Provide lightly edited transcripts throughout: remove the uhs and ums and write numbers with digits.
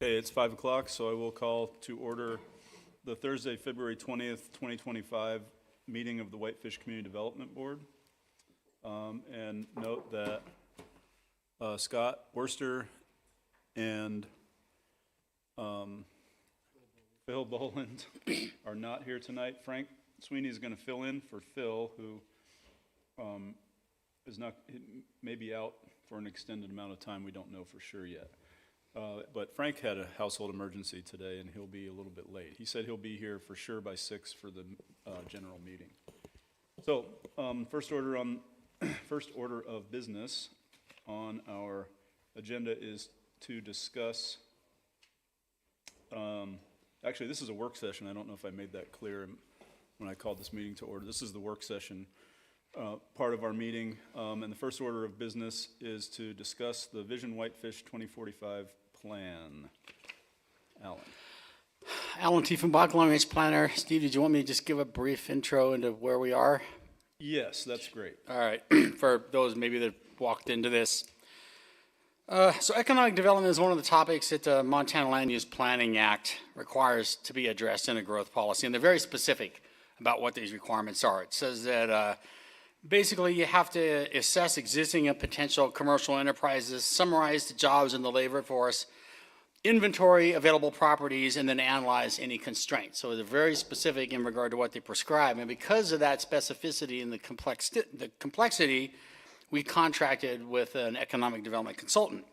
Okay, it's 5 o'clock, so I will call to order the Thursday, February 20th, 2025 meeting of the Whitefish Community Development Board. And note that Scott Worster and Phil Boland are not here tonight. Frank Sweeney is going to fill in for Phil, who may be out for an extended amount of time. We don't know for sure yet. But Frank had a household emergency today, and he'll be a little bit late. He said he'll be here for sure by 6 for the general meeting. So first order of business on our agenda is to discuss. Actually, this is a work session. I don't know if I made that clear when I called this meeting to order. This is the work session part of our meeting, and the first order of business is to discuss the Vision Whitefish 2045 plan. Alan Tiefenbach, Long Range Planner. Steve, did you want me to just give a brief intro into where we are? Yes, that's great. All right, for those maybe that walked into this. So economic development is one of the topics that the Montana Land Use Planning Act requires to be addressed in a growth policy, and they're very specific about what these requirements are. It says that basically you have to assess existing and potential commercial enterprises, summarize the jobs in the labor force, inventory available properties, and then analyze any constraints. So they're very specific in regard to what they prescribe, and because of that specificity and the complexity, we contracted with an economic development consultant.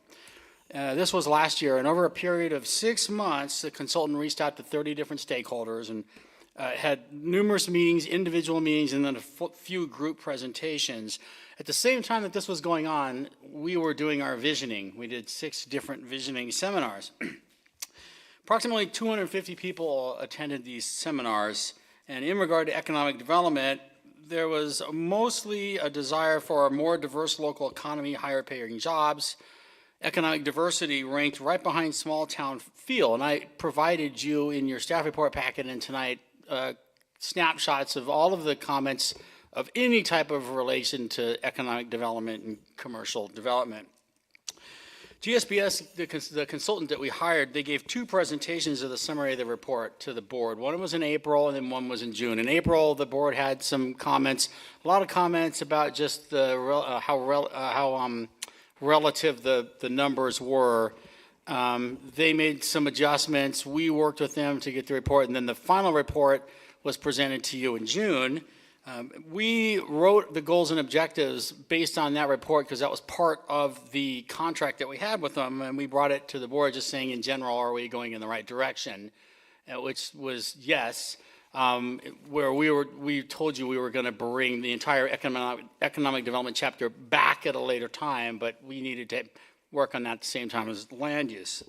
This was last year, and over a period of 6 months, the consultant reached out to 30 different stakeholders and had numerous meetings, individual meetings, and then a few group presentations. At the same time that this was going on, we were doing our visioning. We did 6 different visioning seminars. Approximately 250 people attended these seminars, and in regard to economic development, there was mostly a desire for a more diverse local economy, higher paying jobs. Economic diversity ranked right behind small town feel, and I provided you in your staff report packet and tonight snapshots of all of the comments of any type of relation to economic development and commercial development. GSBS, the consultant that we hired, they gave 2 presentations of the summary of the report to the board. One was in April and then one was in June. In April, the board had some comments, a lot of comments about just the how relative the numbers were. They made some adjustments. We worked with them to get the report, and then the final report was presented to you in June. We wrote the goals and objectives based on that report because that was part of the contract that we had with them, and we brought it to the board just saying, in general, are we going in the right direction? Which was yes. Where we told you we were going to bring the entire economic development chapter back at a later time, but we needed to work on that at the same time as land use.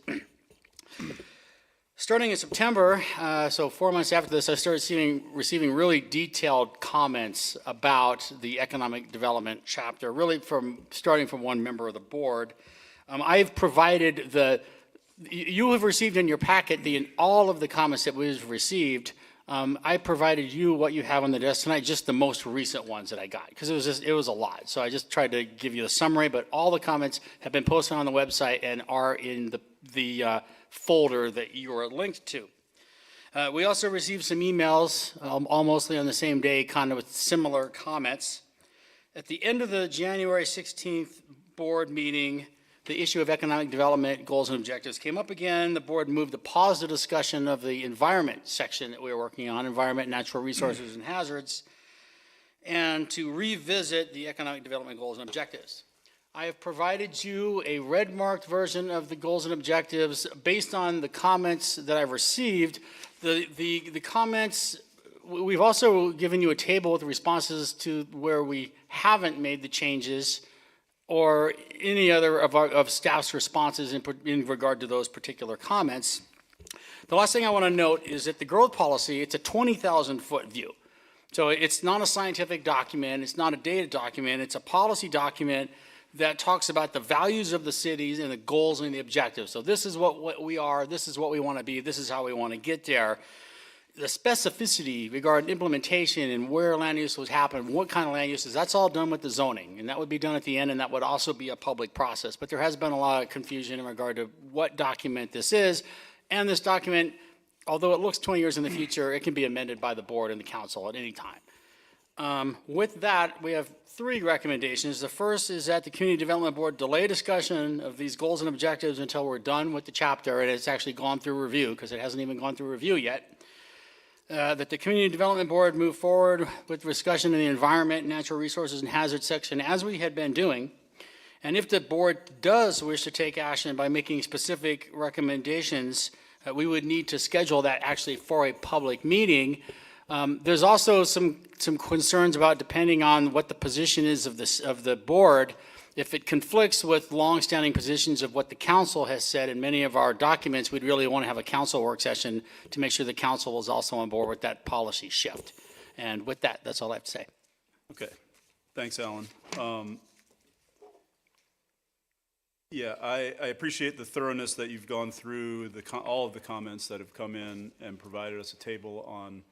Starting in September, so 4 months after this, I started receiving really detailed comments about the economic development chapter, really starting from one member of the board. I've provided you have received in your packet all of the comments that we've received. I provided you what you have on the desk tonight, just the most recent ones that I got, because it was a lot. So I just tried to give you the summary, but all the comments have been posted on the website and are in the folder that you are linked to. We also received some emails, almost on the same day, kind of with similar comments. At the end of the January 16th board meeting, the issue of economic development goals and objectives came up again. The board moved to pause the discussion of the environment section that we were working on, environment, natural resources, and hazards, and to revisit the economic development goals and objectives. I have provided you a red-marked version of the goals and objectives based on the comments that I've received. The comments, we've also given you a table with responses to where we haven't made the changes or any other of staff's responses in regard to those particular comments. The last thing I want to note is that the growth policy, it's a 20,000-foot view. So it's not a scientific document, it's not a data document, it's a policy document that talks about the values of the cities and the goals and the objectives. So this is what we are, this is what we want to be, this is how we want to get there. the specificity regarding implementation and where land use was happening, what kind of land uses, that's all done with the zoning, and that would be done at the end, and that would also be a public process. But there has been a lot of confusion in regard to what document this is, and this document, although it looks 20 years in the future, it can be amended by the board and the council at any time. With that, we have 3 recommendations. The first is that the Community Development Board delay discussion of these goals and objectives until we're done with the chapter and it's actually gone through review, because it hasn't even gone through review yet. That the Community Development Board move forward with discussion in the environment, natural resources, and hazard section as we had been doing. And if the board does wish to take action by making specific recommendations, we would need to schedule that actually for a public meeting. There's also some concerns about, depending on what the position is of the board, if it conflicts with longstanding positions of what the council has said in many of our documents, we'd really want to have a council work session to make sure the council is also on board with that policy shift. And with that, that's all I have to say. Okay, thanks, Alan. Yeah, I appreciate the thoroughness that you've gone through all of the comments that have come in and provided us a table on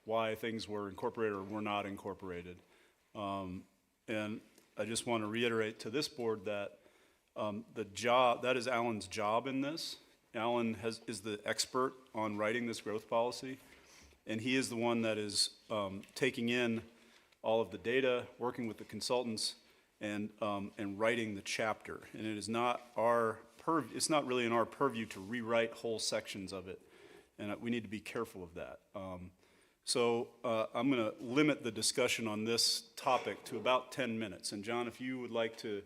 why things were incorporated or were not incorporated. And I just want to reiterate to this board that that is Alan's job in this. Alan is the expert on writing this growth policy, and he is the one that is taking in all of the data, working with the consultants, and writing the chapter. And it is not it's not really in our purview to rewrite whole sections of it, and we need to be careful of that. So I'm going to limit the discussion on this topic to about 10 minutes. And John, if you would like to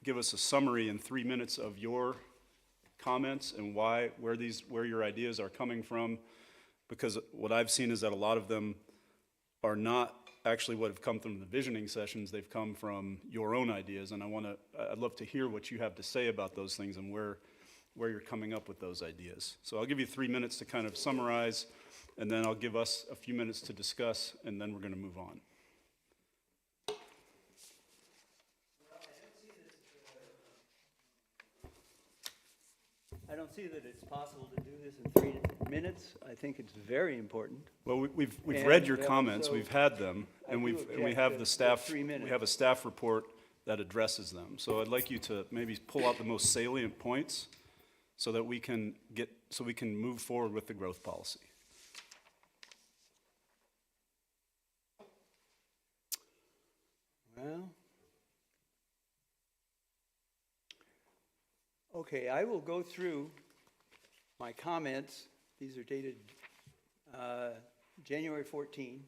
give us a summary in 3 minutes of your comments and where your ideas are coming from, because what I've seen is that a lot of them are not actually what have come from the visioning sessions. They've come from your own ideas, and I'd love to hear what you have to say about those things and where you're coming up with those ideas. So I'll give you 3 minutes to kind of summarize, and then I'll give us a few minutes to discuss, and then we're going to move on. I don't see that it's possible to do this in 3 minutes. I think it's very important. Well, we've And, read your comments, so we've had them, and I do we object have to the staff. 3 minutes. We have a staff report that addresses them. So I'd like you to maybe pull out the most salient points, so that we can move forward with the growth policy. Well, okay, I will go through my comments. These are dated January 14,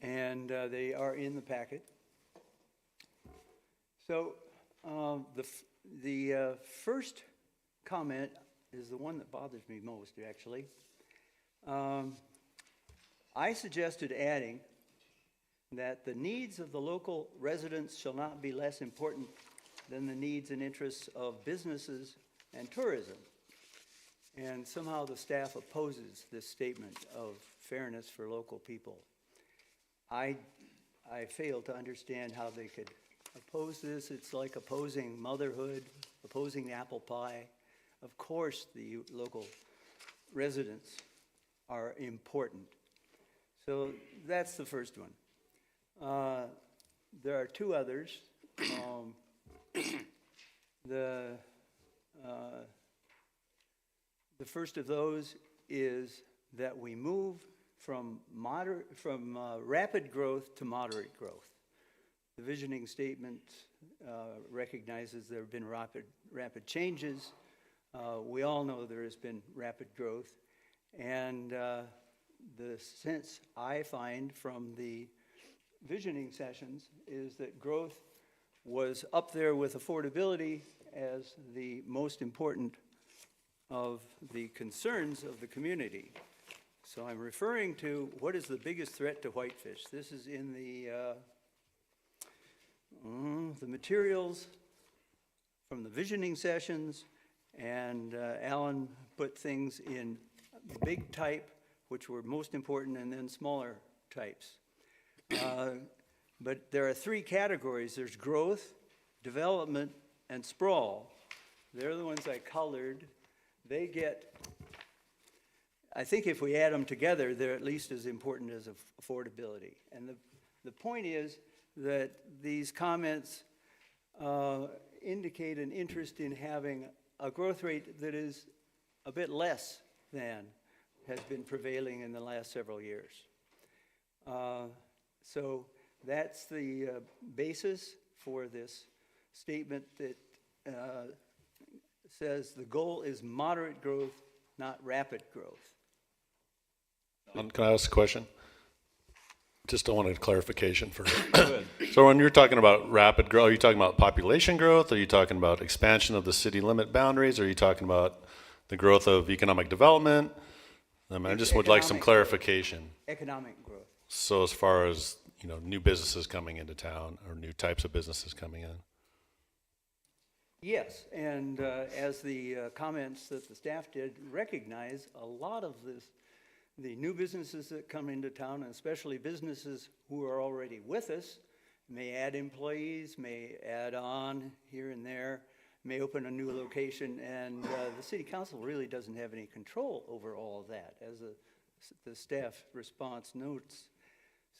and they are in the packet. So the first comment is the one that bothers me most, actually. I suggested adding that the needs of the local residents shall not be less important than the needs and interests of businesses and tourism. And somehow the staff opposes this statement of fairness for local people. I fail to understand how they could oppose this. It's like opposing motherhood, opposing apple pie. Of course, the local residents are important. So that's the first one. There are 2 others. The first of those is that we move from rapid growth to moderate growth. The visioning statement recognizes there have been rapid changes. We all know there has been rapid growth, and the sense I find from the visioning sessions is that growth was up there with affordability as the most important of the concerns of the community. So I'm referring to what is the biggest threat to whitefish. This is in the materials from the visioning sessions, and Alan put things in big type, which were most important, and then smaller types. But there are 3 categories. There's growth, development, and sprawl. They're the ones I colored. They get, I think if we add them together, they're at least as important as affordability. And the point is that these comments indicate an interest in having a growth rate that is a bit less than has been prevailing in the last several years. So that's the basis for this statement that says the goal is moderate growth, not rapid growth. Can I ask a question? Just wanted clarification for Go ahead. So when you're talking about rapid growth, are you talking about population growth? Are you talking about expansion of the city limit boundaries? Are you talking about the growth of economic development? I mean, I just would like some Economic clarification. Economic growth. So as far as, new businesses coming into town or new types of businesses coming in. Yes, and as the comments that the staff did recognize, a lot of the new businesses that come into town, and especially businesses who are already with us, may add employees, may add on here and there, may open a new location, and the city council really doesn't have any control over all of that, as the staff response notes.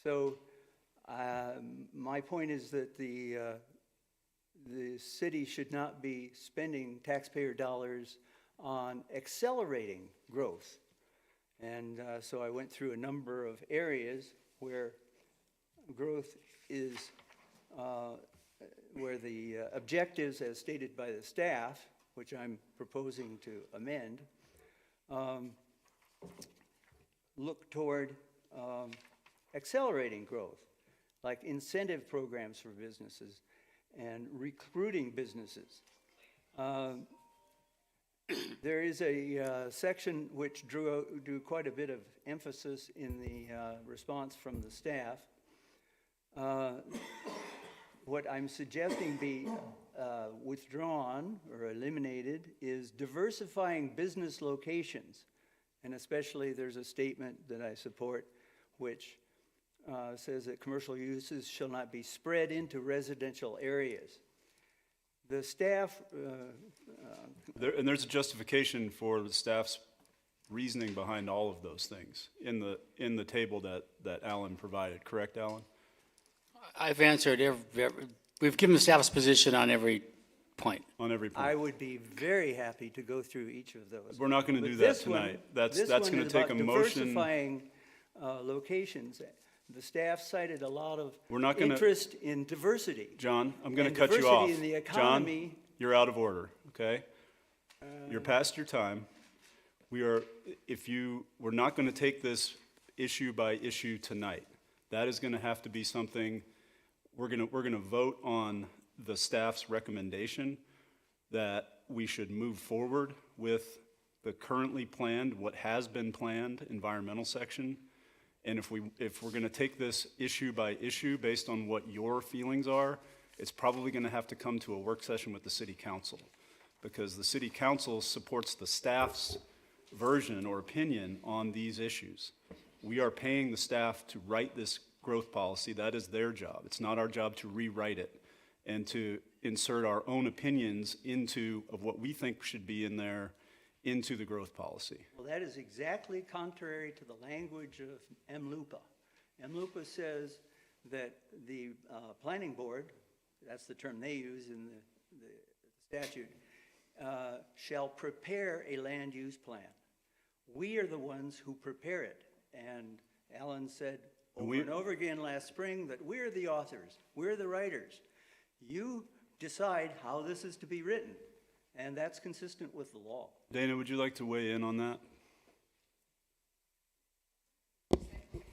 So my point is that the city should not be spending taxpayer dollars on accelerating growth. And so I went through a number of areas where growth is, where the objectives as stated by the staff, which I'm proposing to amend, look toward accelerating growth, like incentive programs for businesses and recruiting businesses. There is a section which drew quite a bit of emphasis in the response from the staff. What I'm suggesting be withdrawn or eliminated is diversifying business locations. And especially there's a statement that I support which says that commercial uses shall not be spread into residential areas. The staff... And there's a justification for the staff's reasoning behind all of those things in the table that Alan provided, correct, Alan? I've answered we've given the staff's position on every point. On every point. I would be very happy to go through each of those. We're not going to But do that this one- tonight. That's this going one to is take a about motion. Diversifying locations. The staff cited a lot of We're not gonna- interest in diversity. John, I'm going And to cut you diversity off. in the John, economy- you're out of order, okay? You're past your time. We're not going to take this issue by issue tonight. That is going to have to be something, we're going to vote on the staff's recommendation that we should move forward with the currently planned, what has been planned environmental section. And if we're going to take this issue by issue based on what your feelings are, it's probably going to have to come to a work session with the city council, because the city council supports the staff's version or opinion on these issues. We are paying the staff to write this growth policy. That is their job. It's not our job to rewrite it and to insert our own opinions of what we think should be in there into the growth policy. Well, that is exactly contrary to the language of MLUPA. MLUPA says that the planning board, that's the term they use in the statute, shall prepare a land use plan. We are the ones who prepare it. And Alan said over and over again last spring that we're the authors, we're the writers. You decide how this is to be written, and that's consistent with the law. Dana, would you like to weigh in on that?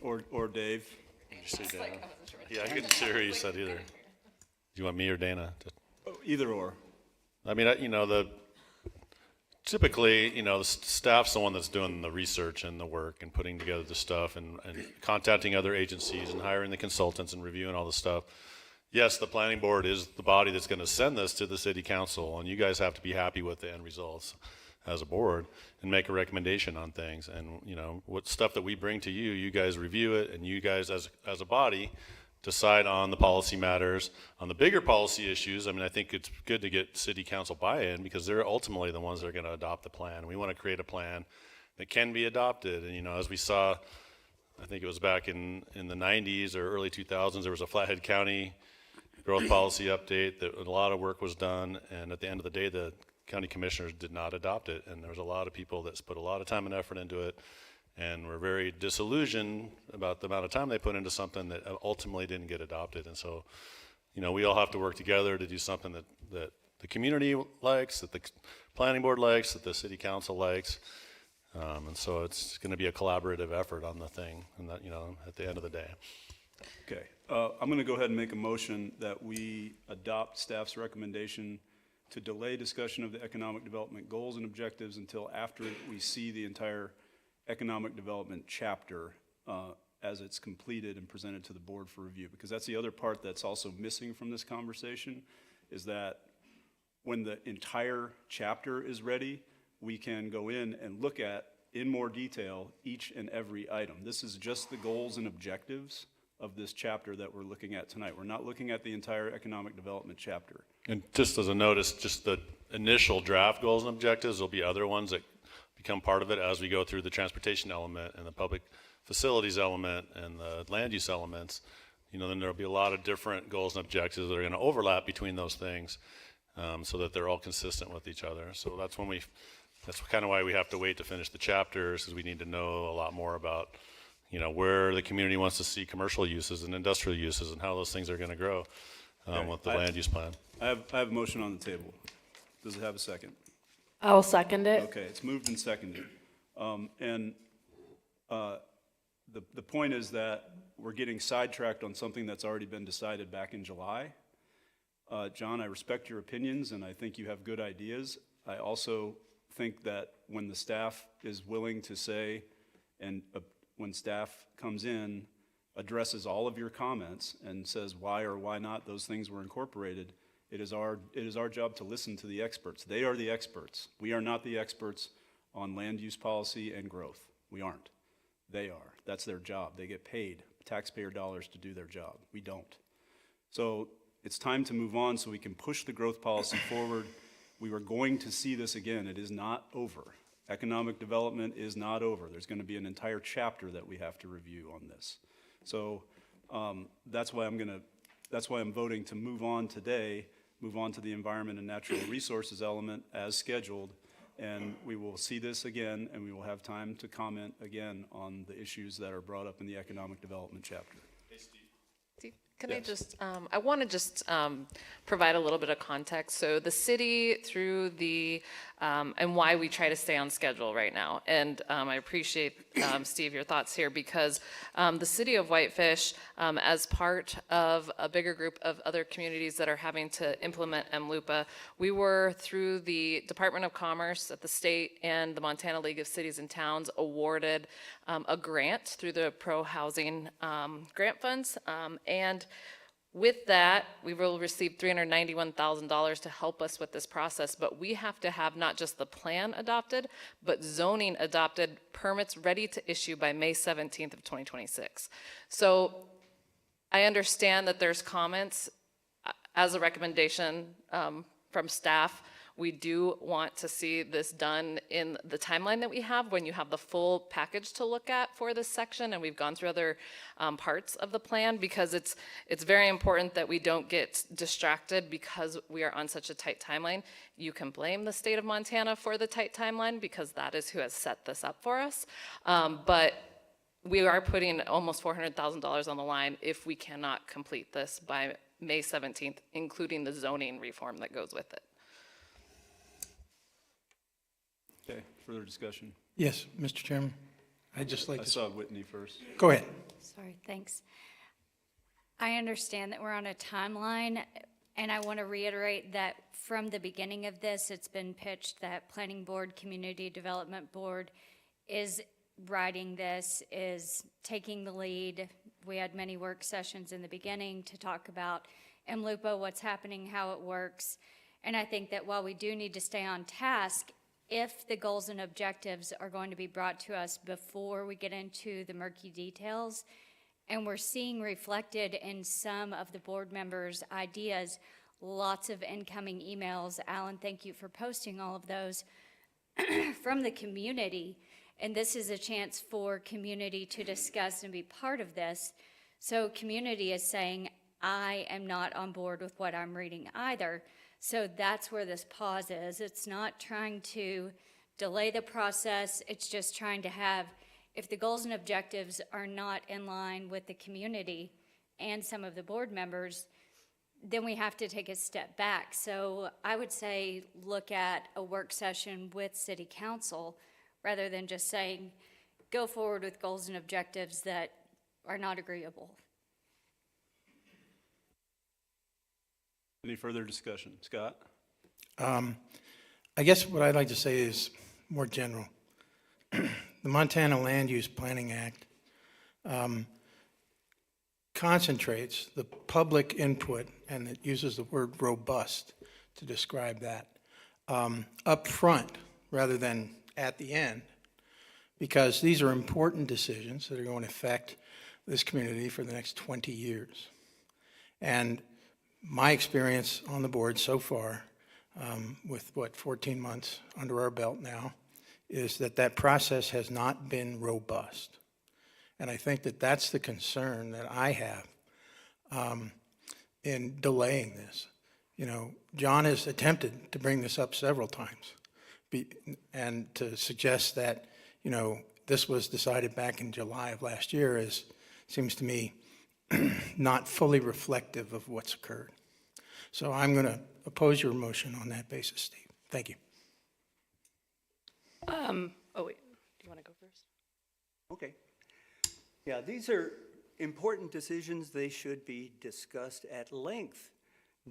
Or Dave? Did you say Dana? Yeah, I couldn't hear who you said either. Do you want me or Dana? Oh, either or. I mean, typically, the staff's the one that's doing the research and the work and putting together the stuff and contacting other agencies and hiring the consultants and reviewing all the stuff. Yes, the planning board is the body that's going to send this to the city council, and you guys have to be happy with the end results as a board and make a recommendation on things. And, what stuff that we bring to you, you guys review it, and you guys as a body decide on the policy matters. On the bigger policy issues, I think it's good to get city council buy-in because they're ultimately the ones that are going to adopt the plan. We want to create a plan that can be adopted. And, as we saw, I think it was back in the 90s or early 2000s, there was a Flathead County growth policy update that a lot of work was done. And at the end of the day, the county commissioners did not adopt it. And there was a lot of people that put a lot of time and effort into it and were very disillusioned about the amount of time they put into something that ultimately didn't get adopted. And so, we all have to work together to do something that the community likes, that the planning board likes, that the city council likes. And so it's going to be a collaborative effort on the thing, and that, at the end of the day. Okay, I'm going to go ahead and make a motion that we adopt staff's recommendation to delay discussion of the economic development goals and objectives until after we see the entire economic development chapter as it's completed and presented to the board for review. Because that's the other part that's also missing from this conversation, is that when the entire chapter is ready, we can go in and look at, in more detail, each and every item. This is just the goals and objectives of this chapter that we're looking at tonight. We're not looking at the entire economic development chapter. And just as a notice, just the initial draft goals and objectives, there'll be other ones that become part of it as we go through the transportation element and the public facilities element and the land use elements. Then there'll be a lot of different goals and objectives that are going to overlap between those things, so that they're all consistent with each other. So that's kind of why we have to wait to finish the chapters, because we need to know a lot more about, where the community wants to see commercial uses and industrial uses and how those things are going to grow with the land use plan. I have a motion on the table. Does it have a second? I'll second it. Okay, it's moved and seconded. The point is that we're getting sidetracked on something that's already been decided back in July. John, I respect your opinions, and I think you have good ideas. I also think that when the staff is willing to say, and when staff comes in, addresses all of your comments and says why or why not those things were incorporated, it is our job to listen to the experts. They are the experts. We are not the experts on land use policy and growth. We aren't. They are. That's their job. They get paid taxpayer dollars to do their job. We don't. So it's time to move on so we can push the growth policy forward. We are going to see this again. It is not over. Economic development is not over. There's going to be an entire chapter that we have to review on this. So that's why I'm voting to move on today, move on to the environment and natural resources element as scheduled, and we will see this again, and we will have time to comment again on the issues that are brought up in the economic development chapter. Can I just, I want to just provide a little bit of context. So the city through the, and why we try to stay on schedule right now. And I appreciate, Steve, your thoughts here, because the city of Whitefish, as part of a bigger group of other communities that are having to implement MLUPA, we were through the Department of Commerce at the state and the Montana League of Cities and Towns awarded a grant through the pro-housing grant funds. And with that, we will receive $391,000 to help us with this process, but we have to have not just the plan adopted, but zoning adopted, permits ready to issue by May 17th of 2026. So I understand that there's comments as a recommendation from staff. We do want to see this done in the timeline that we have when you have the full package to look at for this section, and we've gone through other parts of the plan, because it's very important that we don't get distracted because we are on such a tight timeline. You can blame the state of Montana for the tight timeline because that is who has set this up for us. But we are putting almost $400,000 on the line if we cannot complete this by May 17th, including the zoning reform that goes with it. Okay, further discussion? Yes, Mr. Chairman. I'd just like I to, saw Whitney first. go ahead. Sorry, thanks. I understand that we're on a timeline, and I want to reiterate that from the beginning of this, it's been pitched that Planning Board, Community Development Board is writing this, is taking the lead. We had many work sessions in the beginning to talk about MLUPA, what's happening, how it works. And I think that while we do need to stay on task, if the goals and objectives are going to be brought to us before we get into the murky details, and we're seeing reflected in some of the board members' ideas, lots of incoming emails. Alan, thank you for posting all of those from the community. And this is a chance for community to discuss and be part of this. So community is saying, I am not on board with what I'm reading either. So that's where this pause is. It's not trying to delay the process. It's just trying to have, if the goals and objectives are not in line with the community and some of the board members, then we have to take a step back. So I would say look at a work session with city council rather than just saying, go forward with goals and objectives that are not agreeable. Any further discussion? Scott? I guess what I'd like to say is more general. The Montana Land Use Planning Act concentrates the public input, and it uses the word robust to describe that, up front rather than at the end, because these are important decisions that are going to affect this community for the next 20 years. And my experience on the board so far, with 14 months under our belt now, is that that process has not been robust. And I think that that's the concern that I have in delaying this. You know, John has attempted to bring this up several times and to suggest that, you know, this was decided back in July of last year seems to me not fully reflective of what's occurred. So I'm going to oppose your motion on that basis, Steve. Thank you. Oh, wait, do you want to go first? Okay. Yeah, these are important decisions. They should be discussed at length.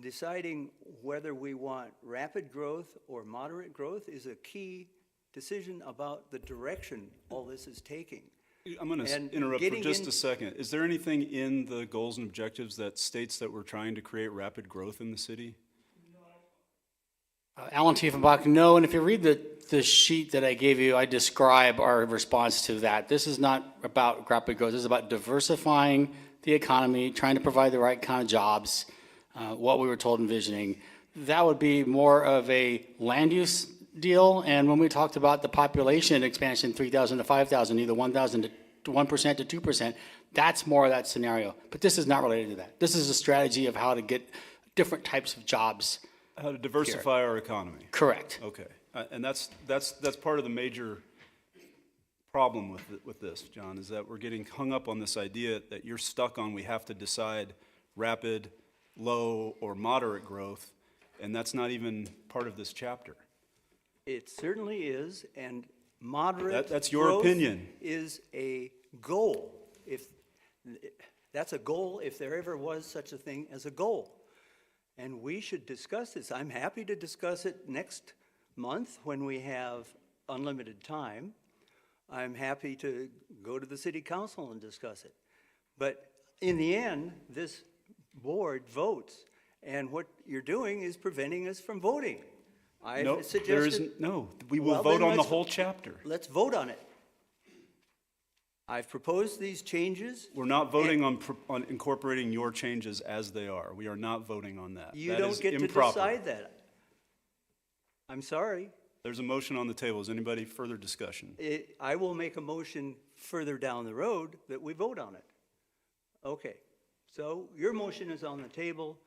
Deciding whether we want rapid growth or moderate growth is a key decision about the direction all this is taking. I'm going to And interrupt for getting just in- a second. Is there anything in the goals and objectives that states that we're trying to create rapid growth in the city? Alan Tiefenbach, no, and if you read the sheet that I gave you, I describe our response to that. This is not about rapid growth. This is about diversifying the economy, trying to provide the right kind of jobs, what we were told envisioning. That would be more of a land use deal, and when we talked about the population expansion, 3,000 to 5,000, either 1,000 to 1% to 2%, that's more of that scenario. But this is not related to that. This is a strategy of how to get different types of jobs. How to diversify our economy? Correct. Okay, and that's part of the major problem with this, John, is that we're getting hung up on this idea that you're stuck on, we have to decide rapid, low, or moderate growth, and that's not even part of this chapter. It certainly is, and moderate That's your growth opinion. is a goal. That's a goal if there ever was such a thing as a goal. And we should discuss this. I'm happy to discuss it next month when we have unlimited time. I'm happy to go to the city council and discuss it. But in the end, this board votes, and what you're doing is preventing us from voting. I No, suggested. there isn't, no, we will Well, vote then on the let's- whole chapter. Let's vote on it. I've proposed these changes. We're not voting on incorporating your changes as they are. We are not voting on that. You That don't is get to improper. decide that. I'm sorry. There's a motion on the table. Is anybody further discussion? I will make a motion further down the road that we vote on it. Okay, so your motion is on the table.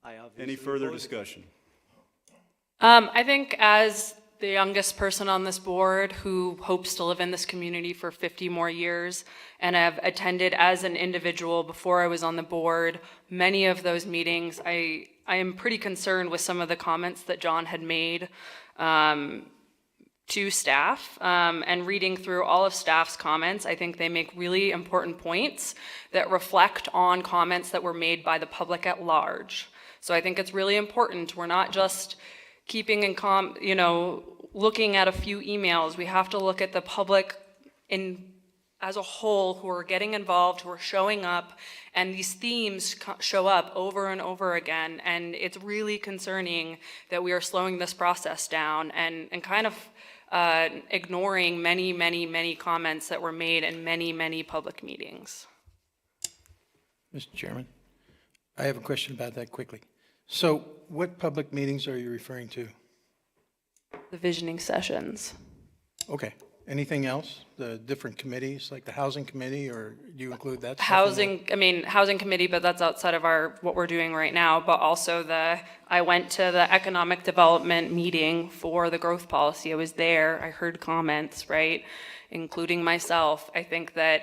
I obviously Any further oppose it. discussion? I think as the youngest person on this board who hopes to live in this community for 50 more years and have attended as an individual before I was on the board many of those meetings, I am pretty concerned with some of the comments that John had made to staff, and reading through all of staff's comments, I think they make really important points that reflect on comments that were made by the public at large. So I think it's really important. We're not just keeping in looking at a few emails. We have to look at the public as a whole who are getting involved, who are showing up, and these themes show up over and over again. And it's really concerning that we are slowing this process down and kind of ignoring many, many, many comments that were made in many, many public meetings. Mr. Chairman, I have a question about that quickly. So what public meetings are you referring to? The visioning sessions. Okay, Anything else? The different committees, like the housing committee, or do you include that? stuff in there? Housing committee, but that's outside of what we're doing right now, but also I went to the economic development meeting for the growth policy. I was there, I heard comments, right, including myself. I think that,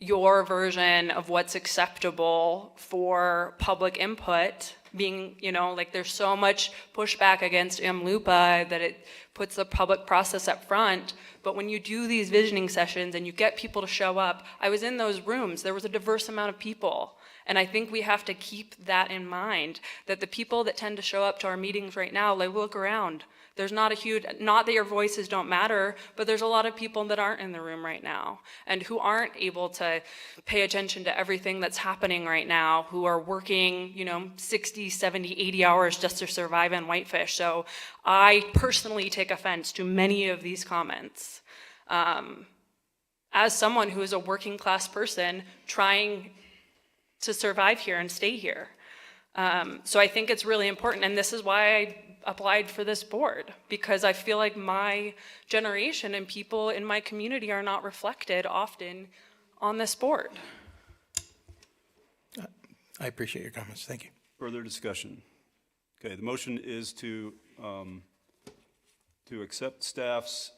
your version of what's acceptable for public input being, like there's so much pushback against MLUPA that it puts the public process up front. But when you do these visioning sessions and you get people to show up, I was in those rooms, there was a diverse amount of people. And I think we have to keep that in mind, that the people that tend to show up to our meetings right now, like look around. There's not that your voices don't matter, but there's a lot of people that aren't in the room right now and who aren't able to pay attention to everything that's happening right now, who are working, 60, 70, 80 hours just to survive in Whitefish. So I personally take offense to many of these comments. As someone who is a working class person trying to survive here and stay here. So I think it's really important, and this is why I applied for this board, because I feel like my generation and people in my community are not reflected often on this board. I appreciate your comments. Thank you. Further discussion? Okay, the motion is to accept staff's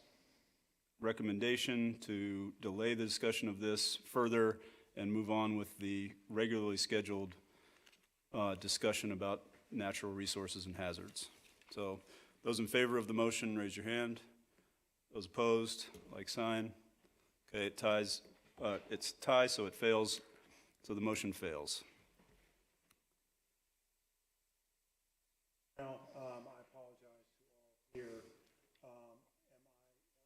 recommendation to delay the discussion of this further and move on with the regularly scheduled discussion about natural resources and hazards. So those in favor of the motion, raise your hand. Those opposed, like sign. Okay, it ties. It's tie, so it fails. So the motion fails. Now, I apologize to all here. Am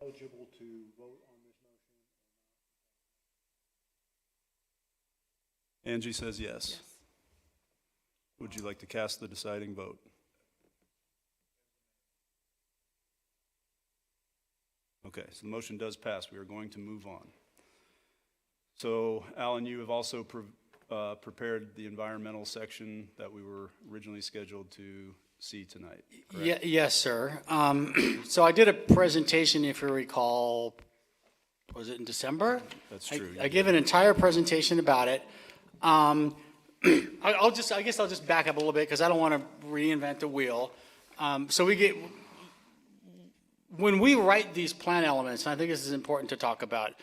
I eligible to vote on this motion? Angie says yes. Would you like to cast the deciding vote? Okay, so the motion does pass. We are going to move on. So, Alan, you have also prepared the environmental section that we were originally scheduled to see tonight, correct? Yes, sir. So I did a presentation, if you recall, was it in December? That's true. I gave an entire presentation about it. I guess I'll just back up a little bit because I don't want to reinvent the wheel. When we write these plan elements, and I think this is important to talk about,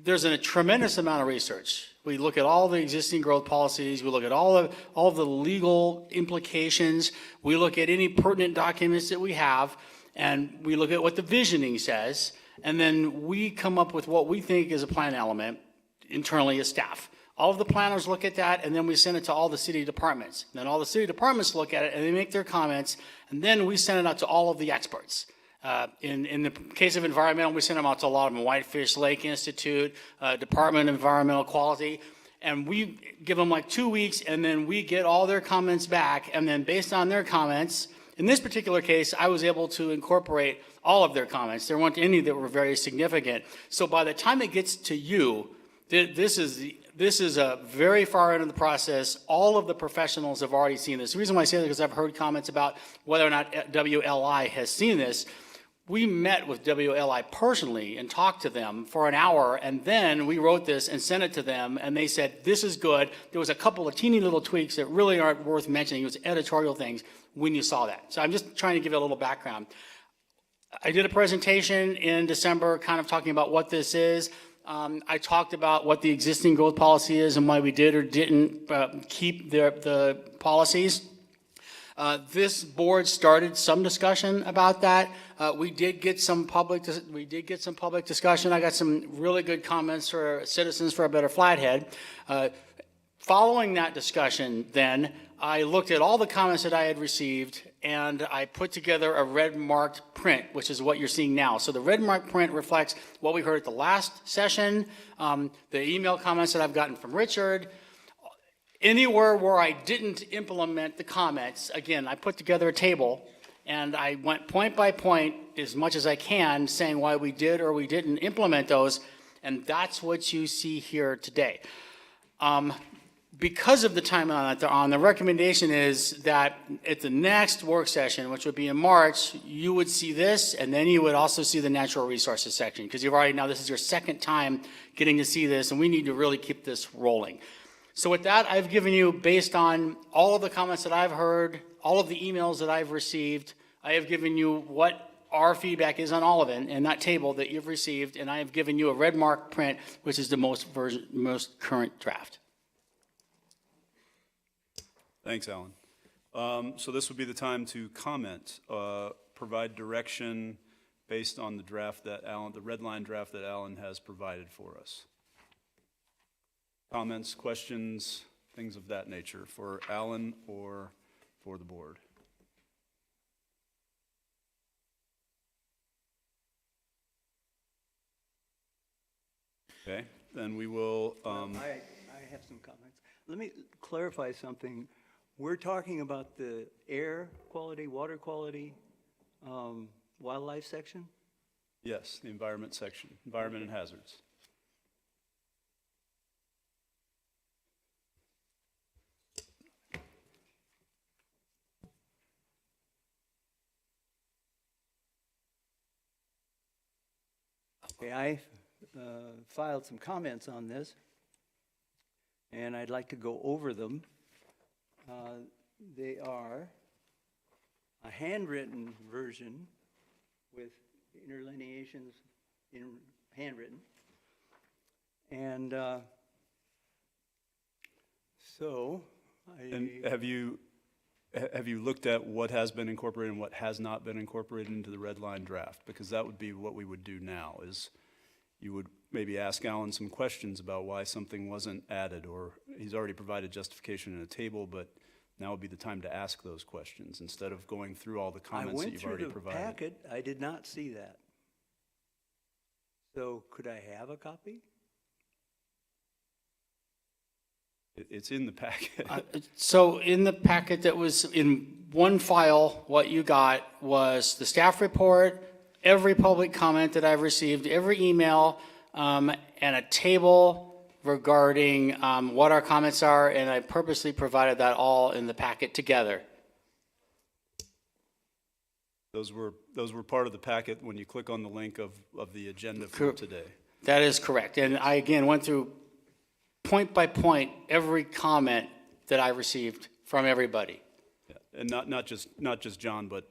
there's a tremendous amount of research. We look at all the existing growth policies, we look at all of the legal implications, we look at any pertinent documents that we have, and we look at what the visioning says, and then we come up with what we think is a plan element internally as staff. All of the planners look at that, and then we send it to all the city departments. And then all the city departments look at it, and they make their comments, and then we send it out to all of the experts. In the case of environmental, we send them out to a lot of them, Whitefish Lake Institute, Department of Environmental Quality, and we give them like 2 weeks, and then we get all their comments back, and then based on their comments, in this particular case, I was able to incorporate all of their comments. There weren't any that were very significant. So by the time it gets to you, this is a very far into the process. All of the professionals have already seen this. The reason why I say that is because I've heard comments about whether or not WLI has seen this. We met with WLI personally and talked to them for an hour, and then we wrote this and sent it to them, and they said, this is good. There was a couple of teeny little tweaks that really aren't worth mentioning. It was editorial things when you saw that. So I'm just trying to give it a little background. I did a presentation in December kind of talking about what this is. I talked about what the existing growth policy is and why we did or didn't keep the policies. This board started some discussion about that. We did get some public discussion. I got some really good comments for Citizens for a Better Flathead. Following that discussion, then, I looked at all the comments that I had received, and I put together a red-marked print, which is what you're seeing now. So the red-marked print reflects what we heard at the last session, the email comments that I've gotten from Richard. Anywhere where I didn't implement the comments, again, I put together a table, and I went point by point as much as I can, saying why we did or we didn't implement those, and that's what you see here today. because of the timeline that they're on, the recommendation is that at the next work session, which would be in March, you would see this, and then you would also see the natural resources section, because you've already, now this is your second time getting to see this, and we need to really keep this rolling. So with that, I've given you, based on all of the comments that I've heard, all of the emails that I've received, I have given you what our feedback is on all of it in that table that you've received, and I have given you a red mark print, which is the most current draft. Thanks, Alan. So this would be the time to comment, provide direction based on the draft that Alan, the red line draft that Alan has provided for us. Comments, questions, things of that nature for Alan or for the board. Okay, then we will, I have some comments. Let me clarify something. We're talking about the air quality, water quality, wildlife section? yes, the environment section, environment and hazards. Okay, I filed some comments on this, and I'd like to go over them. They are a handwritten version with interlineations in handwritten. And so And have you looked at what has been incorporated and what has not been incorporated into the red line draft? Because that would be what we would do now, is you would maybe ask Alan some questions about why something wasn't added, or he's already provided justification in a table, but now would be the time to ask those questions instead of going through all the comments that you've already I went through the provided. packet, I did not see that. So could I have a copy? It's in the packet. So in the packet that was in one file, what you got was the staff report, every public comment that I've received, every email, and a table regarding what our comments are, and I purposely provided that all in the packet together. Those were part of the packet when you click on the link of the agenda for today. That is correct. And I, again, went through point by point every comment that I received from everybody. Yeah. And not just John, but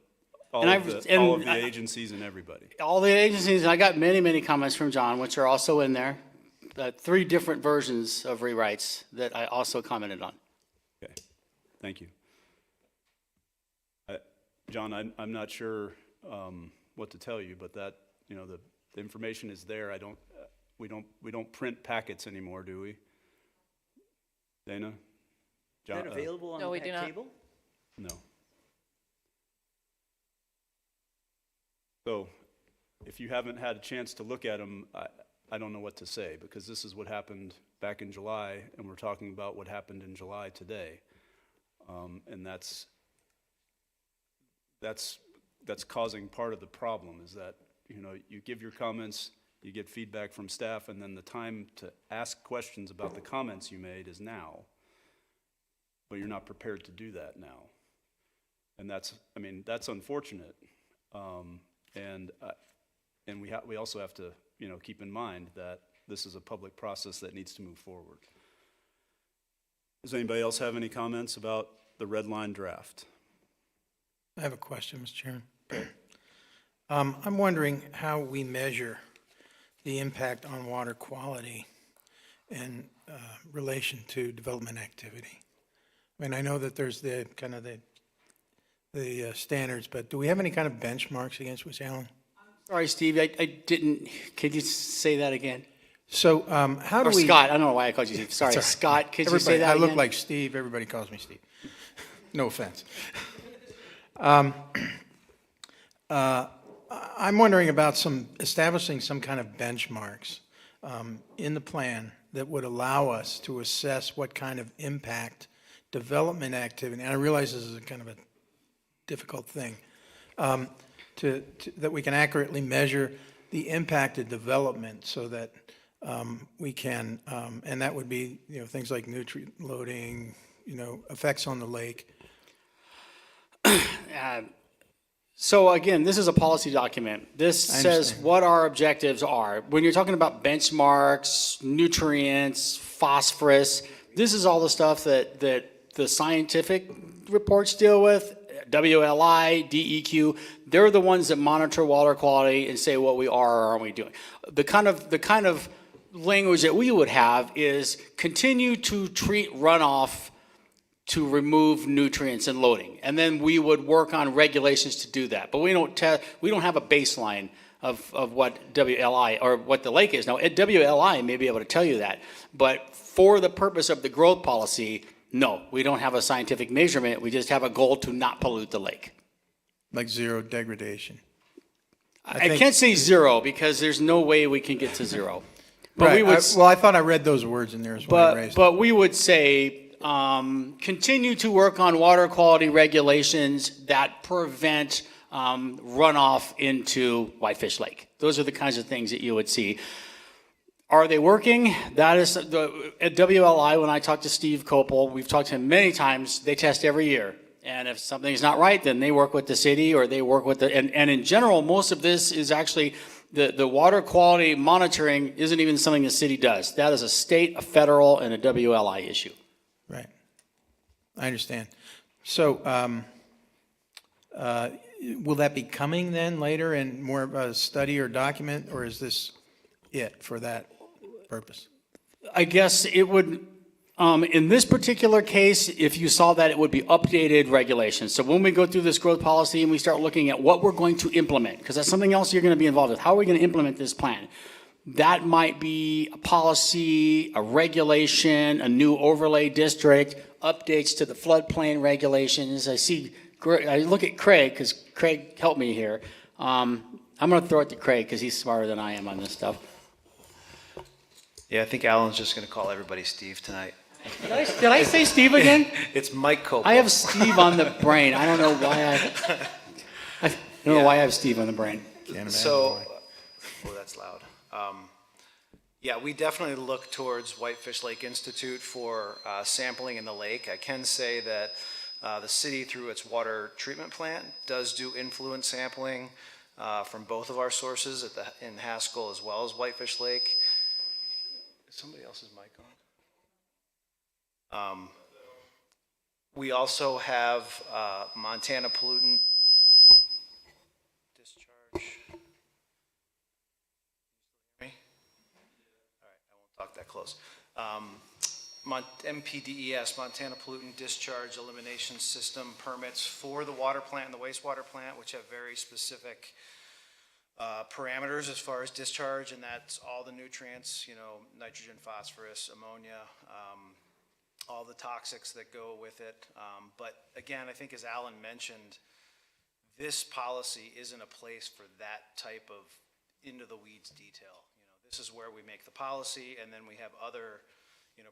all And of I've- and the I- agencies and everybody. All the agencies, and I got many, many comments from John, which are also in there. 3 different versions of rewrites that I also commented on. Okay, thank you. John, I'm not sure what to tell you, but that, the information is there. We don't print packets anymore, do we? Dana? Is John, that available No, on we do that not. table? No. So, if you haven't had a chance to look at them, I don't know what to say, because this is what happened back in July, and we're talking about what happened in July today. And that's causing part of the problem, is that, you give your comments, you get feedback from staff, and then the time to ask questions about the comments you made is now. But you're not prepared to do that now. And that's unfortunate. And we also have to, keep in mind that this is a public process that needs to move forward. Does anybody else have any comments about the red line draft? I have a question, Mr. Chairman. I'm wondering how we measure the impact on water quality in relation to development activity. I mean, I know that there's the kind of the standards, but do we have any kind of benchmarks against which, Alan? Sorry, Steve, I didn't, could you say that again? So how do Or we? Scott, I don't know why I called you Steve. Sorry, Scott, could you say Everybody- that I again? look like Steve, everybody calls me Steve. No offense. I'm wondering about establishing some kind of benchmarks in the plan that would allow us to assess what kind of impact development activity, and I realize this is a kind of a difficult thing, that we can accurately measure the impact of development so that we can, and that would be, things like nutrient loading, effects on the lake. So again, this is a policy document. This says understand. what our objectives are. When you're talking about benchmarks, nutrients, phosphorus, this is all the stuff that the scientific reports deal with. WLI, DEQ, they're the ones that monitor water quality and say what we are or aren't we doing. The kind of language that we would have is continue to treat runoff to remove nutrients and loading. And then we would work on regulations to do that. But we don't have a baseline of what WLI or what the lake is. Now, WLI may be able to tell you that, but for the purpose of the growth policy, no, we don't have a scientific measurement. We just have a goal to not pollute the lake. Like zero degradation. I can't say zero because there's no way we can get to zero. But Right, we would, I thought I read those words in there as well. but we would say, continue to work on water quality regulations that prevent runoff into Whitefish Lake. Those are the kinds of things that you would see. Are they working? That is at WLI. When I talk to Steve Copel, we've talked to him many times. They test every year, and if something's not right, then they work with the city or they work with and in general, most of this is actually the water quality monitoring isn't even something the city does. That is a state, a federal, and a WLI issue. Right. I understand. So, will that be coming then later in more of a study or document, or is this it for that purpose? I guess it would, in this particular case, if you saw that, it would be updated regulations. So when we go through this growth policy and we start looking at what we're going to implement, because that's something else you're going to be involved with. How are we going to implement this plan? That might be a policy, a regulation, a new overlay district, updates to the floodplain regulations. I look at Craig, because Craig helped me here. I'm going to throw it to Craig, because he's smarter than I am on this stuff. Yeah, I think Alan's just going to call everybody Steve tonight. Did I say Steve again? It's Mike Copel. I have Steve on the brain. I don't know why I don't know why I have Steve on the brain. So, oh, that's loud. Yeah, we definitely look towards Whitefish Lake Institute for sampling in the lake. I can say that the city, through its water treatment plant, does do influent sampling from both of our sources in Haskell as well as Whitefish Lake. Is somebody else's mic on? We also have Montana pollutant discharge. Me? All right, I won't talk that close. MPDES, Montana Pollutant Discharge Elimination System permits for the water plant and the wastewater plant, which have very specific parameters as far as discharge, and that's all the nutrients, nitrogen, phosphorus, ammonia, all the toxics that go with it. But again, I think as Alan mentioned, this policy isn't a place for that type of into the weeds detail. This is where we make the policy, and then we have other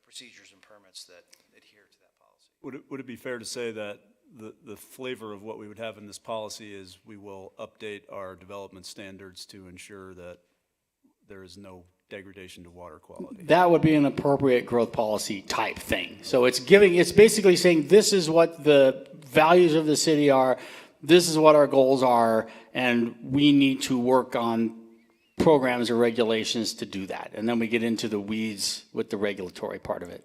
procedures and permits that adhere to that policy. Would it be fair to say that the flavor of what we would have in this policy is we will update our development standards to ensure that there is no degradation to water quality? That would be an appropriate growth policy type thing. So it's basically saying this is what the values of the city are, this is what our goals are, and we need to work on programs or regulations to do that. And then we get into the weeds with the regulatory part of it.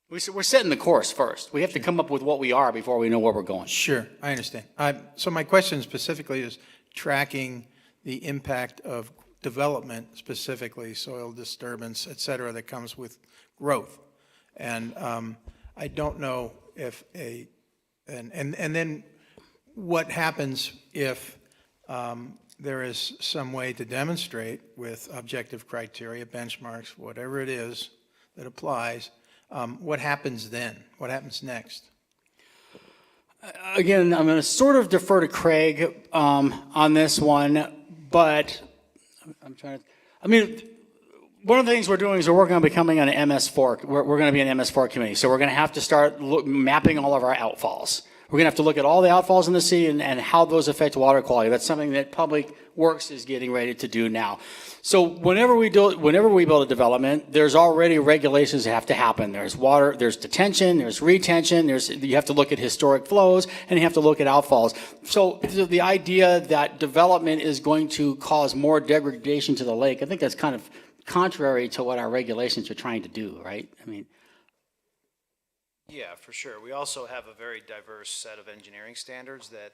We're setting the course first. We have to come up with what we are before we know where we're going. Sure, I understand. So my question specifically is tracking the impact of development, specifically soil disturbance, et cetera, that comes with growth. And I don't know if and then what happens if there is some way to demonstrate with objective criteria, benchmarks, whatever it is that applies, what happens then? What happens next? Again, I'm going to sort of defer to Craig on this one, but one of the things we're doing is we're working on becoming an MS4. We're going to be an MS4 committee, so we're going to have to start mapping all of our outfalls. We're going to have to look at all the outfalls in the city and how those affect water quality. That's something that Public Works is getting ready to do now. So whenever we build a development, there's already regulations that have to happen. There's water, there's detention, there's retention, you have to look at historic flows, and you have to look at outfalls. So the idea that development is going to cause more degradation to the lake, I think that's kind of contrary to what our regulations are trying to do, right? I mean, Yeah, for sure. We also have a very diverse set of engineering standards that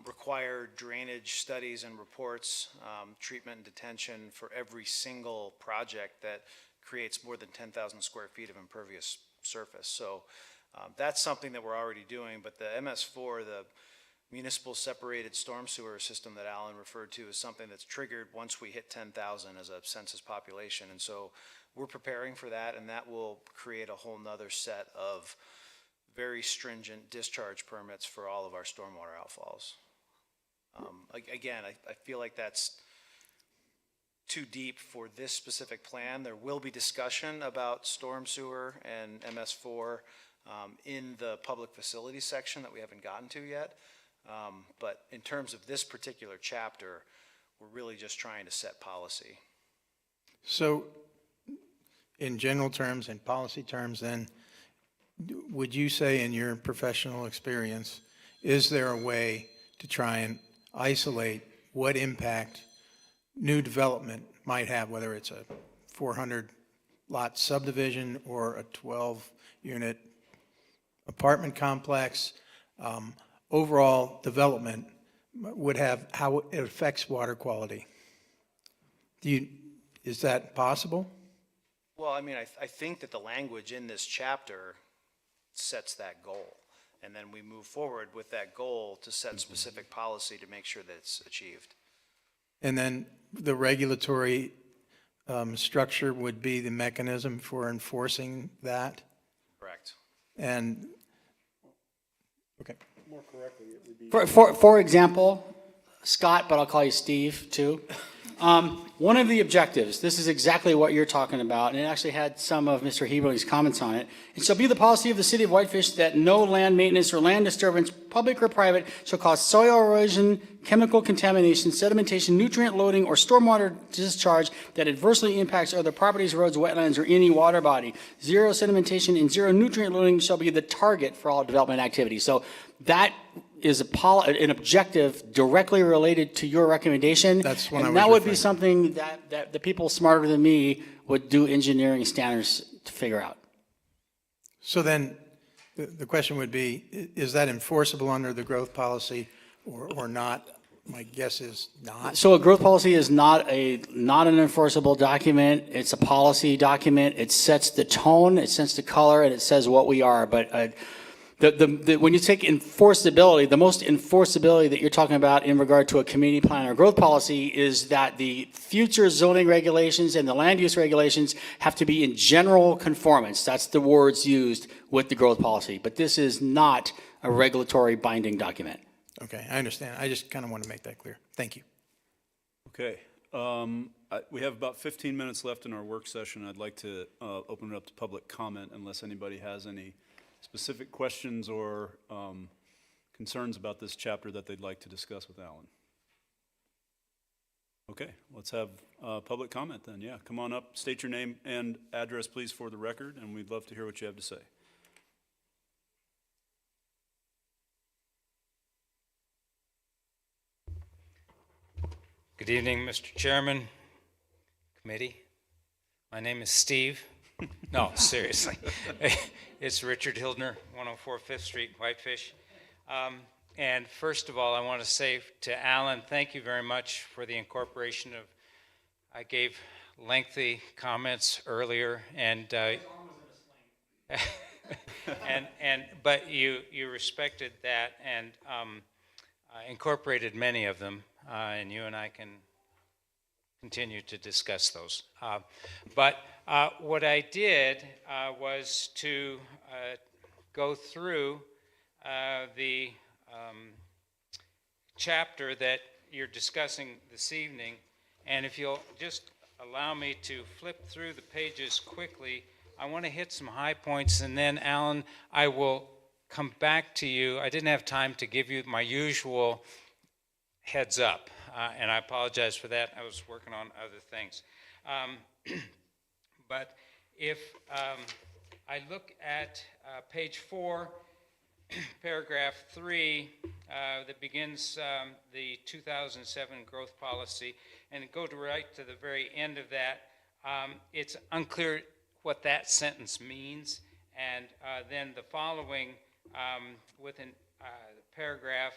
require drainage studies and reports, treatment and detention for every single project that creates more than 10,000 square feet of impervious surface. So that's something that we're already doing, but the MS4, the municipal separated storm sewer system that Alan referred to, is something that's triggered once we hit 10,000 as a census population. And so we're preparing for that, and that will create a whole nother set of very stringent discharge permits for all of our stormwater outfalls. Again, I feel like that's too deep for this specific plan. There will be discussion about storm sewer and MS4 in the public facilities section that we haven't gotten to yet. But in terms of this particular chapter, we're really just trying to set policy. So in general terms, in policy terms, then, would you say in your professional experience, is there a way to try and isolate what impact new development might have, whether it's a 400-lot subdivision or a 12-unit apartment complex, overall development would have, how it affects water quality? Is that possible? Well, I mean, I think that the language in this chapter sets that goal. And then we move forward with that goal to set specific policy to make sure that it's achieved. And then the regulatory structure would be the mechanism for enforcing that? Correct. And, okay. More correctly, it would be. For example, Scott, but I'll call you Steve too. One of the objectives, this is exactly what you're talking about, and it actually had some of Mr. Heberley's comments on it. It shall be the policy of the city of Whitefish that no land maintenance or land disturbance, public or private, shall cause soil erosion, chemical contamination, sedimentation, nutrient loading, or stormwater discharge that adversely impacts other properties, roads, wetlands, or any water body. Zero sedimentation and zero nutrient loading shall be the target for all development activities. So that is an objective directly related to your recommendation. That's what I was And that would be referring. something that the people smarter than me would do engineering standards to figure out. So then, the question would be, is that enforceable under the growth policy or not? My guess is not. So a growth policy is not an enforceable document. It's a policy document. It sets the tone, it sets the color, and it says what we are. But when you take enforceability, the most enforceability that you're talking about in regard to a community plan or growth policy is that the future zoning regulations and the land use regulations have to be in general conformance. That's the words used with the growth policy. But this is not a regulatory binding document. Okay, I understand. I just kind of want to make that clear. Thank you. Okay. We have about 15 minutes left in our work session. I'd like to open it up to public comment unless anybody has any specific questions or concerns about this chapter that they'd like to discuss with Alan. Okay, let's have public comment then. Yeah, come on up, state your name and address, please, for the record, and we'd love to hear what you have to say. Good evening, Mr. Chairman, committee. My name is Steve. No, seriously. It's Richard Hildner, 104 5th Street, Whitefish. And first of all, I want to say to Alan, thank you very much for the incorporation of, I gave lengthy comments earlier, and but you respected that and incorporated many of them, and you and I can continue to discuss those. But what I did was to go through the chapter that you're discussing this evening, and if you'll just allow me to flip through the pages quickly, I want to hit some high points, and then, Alan, I will come back to you. I didn't have time to give you my usual heads up, and I apologize for that. I was working on other things. But if I look at page 4, paragraph 3, that begins the 2007 growth policy, and go right to the very end of that, it's unclear what that sentence means. And then the following with an paragraph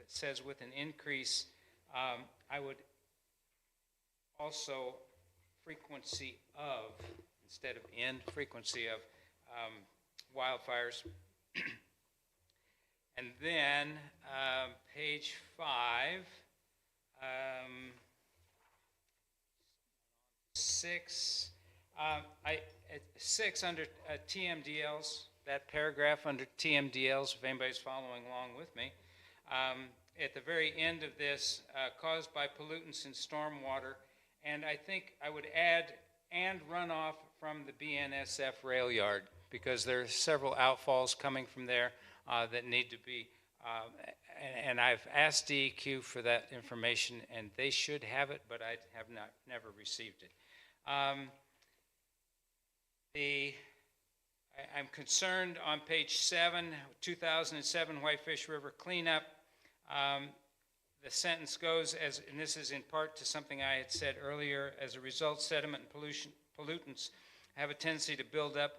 says with an increase, I would also frequency of, instead of in, frequency of wildfires. And then page 5, 6, at 6 under TMDLs, that paragraph under TMDLs, if anybody's following along with me, at the very end of this, caused by pollutants in stormwater, and I think I would add, and runoff from the BNSF rail yard, because there are several outfalls coming from there that need to be, and I've asked DEQ for that information, and they should have it, but I have never received it. I'm concerned on page 7, 2007 Whitefish River cleanup. The sentence goes, as, and this is in part to something I had said earlier, as a result, sediment and pollutants have a tendency to build up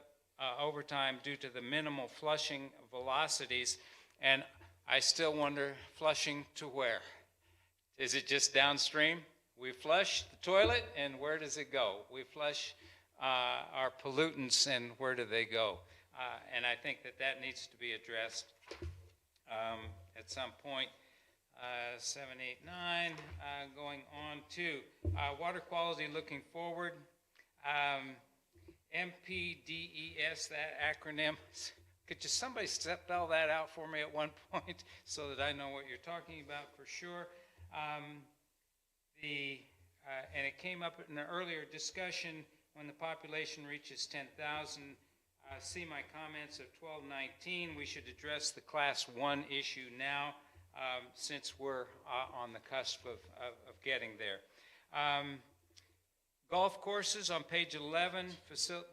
over time due to the minimal flushing velocities. And I still wonder, flushing to where? Is it just downstream? We flush the toilet, and where does it go? We flush our pollutants, and where do they go? And I think that that needs to be addressed at some point. 7, 8, 9, going on to water quality looking forward. MPDES, that acronym. Could just somebody spell that out for me at one point so that I know what you're talking about for sure? And it came up in an earlier discussion when the population reaches 10,000. See my comments of 1219. We should address the class 1 issue now since we're on the cusp of getting there. Golf courses on page 11,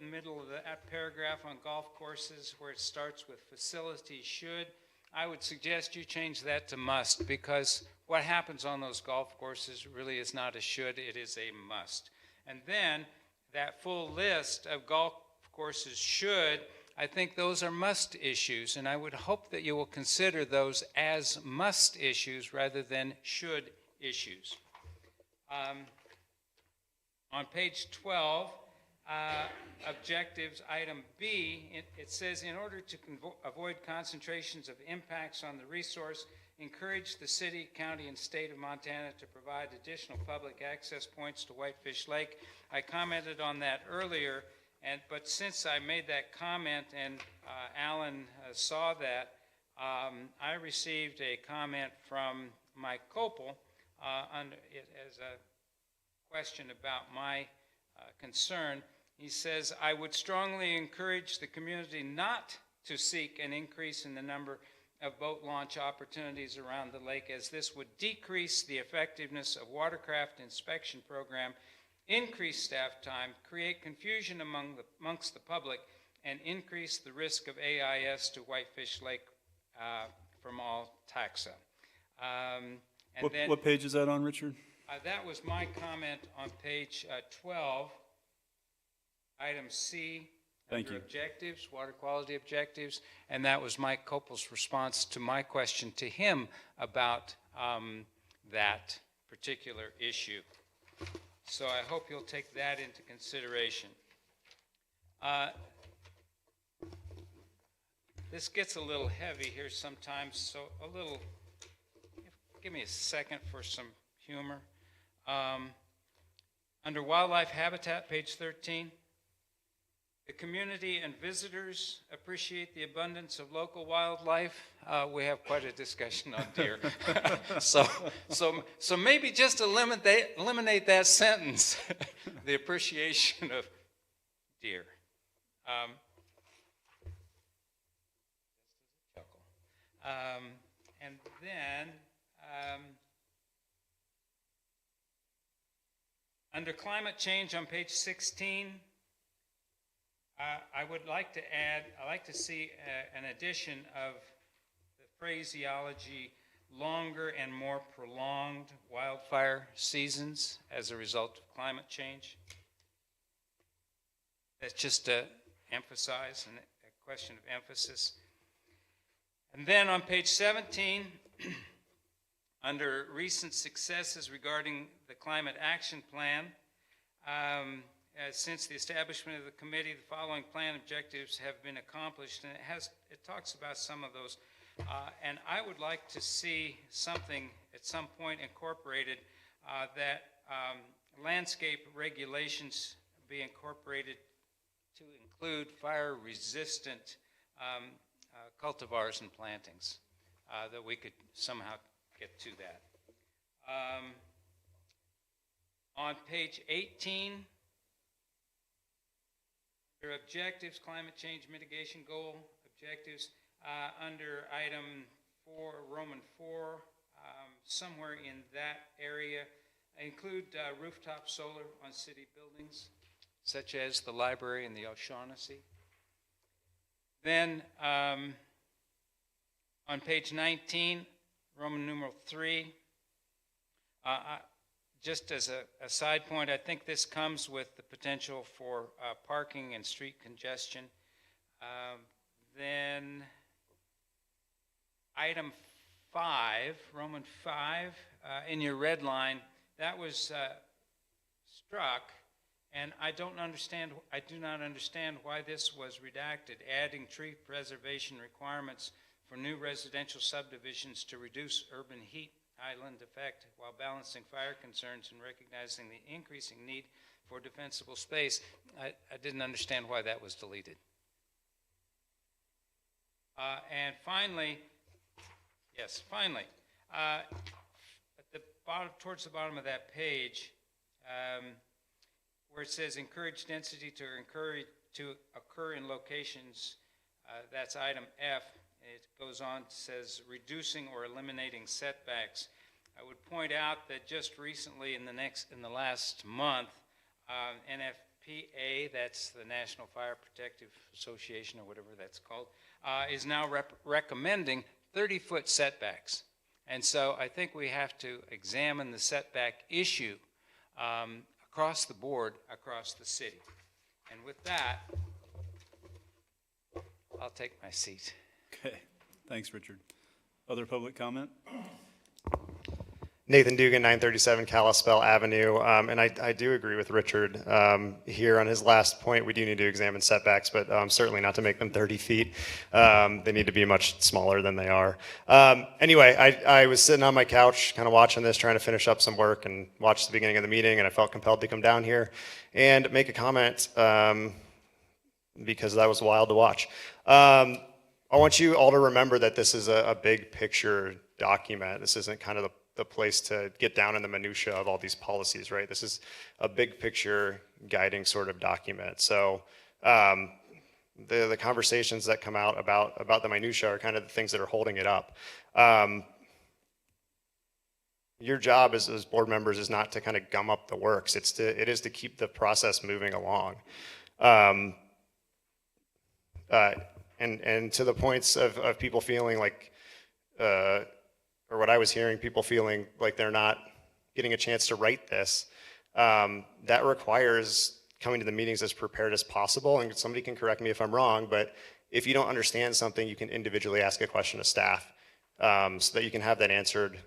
middle of that paragraph on golf courses where it starts with facilities should. I would suggest you change that to must, because what happens on those golf courses really is not a should, it is a must. And then that full list of golf courses should, I think those are must issues, and I would hope that you will consider those as must issues rather than should issues. On page 12, objectives, item B, it says, in order to avoid concentrations of impacts on the resource, encourage the city, county, and state of Montana to provide additional public access points to Whitefish Lake. I commented on that earlier, but since I made that comment and Alan saw that, I received a comment from Mike Copel as a question about my concern. He says, I would strongly encourage the community not to seek an increase in the number of boat launch opportunities around the lake, as this would decrease the effectiveness of watercraft inspection program, increase staff time, create confusion amongst the public, and increase the risk of AIS to Whitefish Lake from all taxa. What page is that on, Richard? That was my comment on page 12, item C, under objectives, water quality objectives, and that was Mike Copel's response to my question to him about that particular issue. So I hope you'll take that into consideration. This gets a little heavy here sometimes, so give me a second for some humor. Under wildlife habitat, page 13, the community and visitors appreciate the abundance of local wildlife. We have quite a discussion on deer. so maybe just eliminate that sentence, the appreciation of deer. And then, under climate change on page 16, I would like to add, I'd like to see an addition of the phraseology, longer and more prolonged wildfire seasons as a result of climate change. That's just to emphasize, a question of emphasis. And then on page 17, under recent successes regarding the Climate Action Plan, since the establishment of the committee, the following plan objectives have been accomplished, and it talks about some of those. And I would like to see something at some point incorporated that landscape regulations be incorporated to include fire-resistant cultivars and plantings, that we could somehow get to that. On page 18, under objectives, climate change mitigation goal objectives, under item 4, Roman 4, somewhere in that area, include rooftop solar on city buildings, such as the library and the O'Shaughnessy. Then on page 19, Roman numeral 3, just as a side point, I think this comes with the potential for parking and street congestion. Then item 5, Roman 5, in your red line, that was struck, and I do not understand why this was redacted, adding tree preservation requirements for new residential subdivisions to reduce urban heat island effect while balancing fire concerns and recognizing the increasing need for defensible space. I didn't understand why that was deleted. And finally, at the bottom, towards the bottom of that page, where it says encourage density to occur in locations, that's item F. It goes on, says reducing or eliminating setbacks. I would point out that just recently in the last month, NFPA, that's the National Fire Protective Association or whatever that's called, is now recommending 30-foot setbacks. And so I think we have to examine the setback issue across the board, across the city. And with that, I'll take my seat. Okay, thanks, Richard. Other public comment? Nathan Dugan, 937 Kalispell Avenue, and I do agree with Richard here on his last point. We do need to examine setbacks, but certainly not to make them 30 feet. They need to be much smaller than they are. Anyway, I was sitting on my couch kind of watching this, trying to finish up some work and watch the beginning of the meeting, and I felt compelled to come down here and make a comment because that was wild to watch. I want you all to remember that this is a big picture document. This isn't kind of the place to get down in the minutia of all these policies, right? This is a big picture guiding sort of document. So the conversations that come out about the minutia are kind of the things that are holding it up. Your job as board members is not to kind of gum up the works. It is to keep the process moving along. And to the points of people feeling like, or what I was hearing, people feeling like they're not getting a chance to write this, that requires coming to the meetings as prepared as possible. And somebody can correct me if I'm wrong, but if you don't understand something, you can individually ask a question of staff so that you can have that answered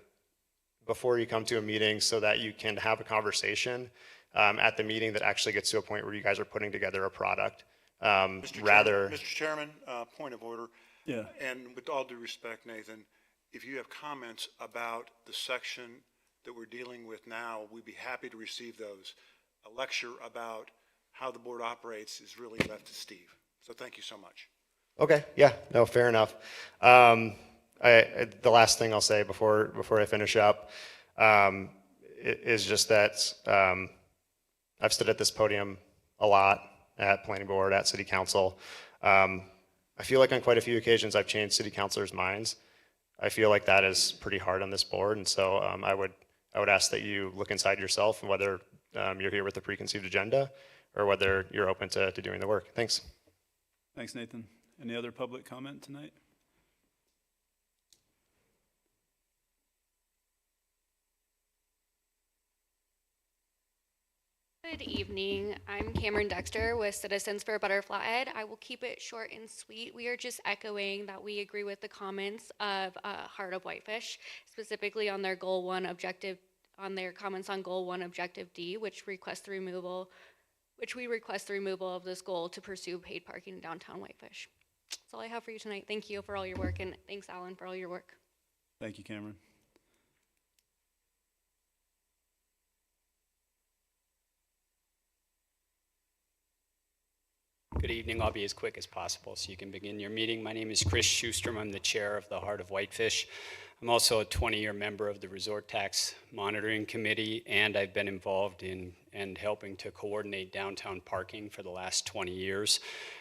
before you come to a meeting, so that you can have a conversation at the meeting that actually gets to a point where you guys are putting together a product. Mr. Chairman, point of order. Yeah. And with all due respect, Nathan, if you have comments about the section that we're dealing with now, we'd be happy to receive those. A lecture about how the board operates is really left to Steve. So thank you so much. Okay, yeah, no, fair enough. The last thing I'll say before I finish up is just that I've stood at this podium a lot at planning board, at city council. I feel like on quite a few occasions I've changed city councilors' minds I feel like that is pretty hard on this board, and so I would ask that you look inside yourself and whether you're here with a preconceived agenda or whether you're open to doing the work. Thanks. Thanks, Nathan. Any other public comment tonight? Good evening. I'm Cameron Dexter with Citizens for a Better Flathead. I will keep it short and sweet. We are just echoing that we agree with the comments of Heart of Whitefish, specifically on their Goal 1 objective, on their comments on Goal 1 Objective D, which we request the removal of this goal to pursue paid parking in downtown Whitefish. That's all I have for you tonight. Thank you for all your work, and thanks, Alan, for all your work. Thank you, Cameron. Good evening. I'll be as quick as possible so you can begin your meeting. My name is Chris Schustrom. I'm the chair of the Heart of Whitefish. I'm also a 20-year member of the Resort Tax Monitoring Committee, and I've been involved in and helping to coordinate downtown parking for the last 20 years.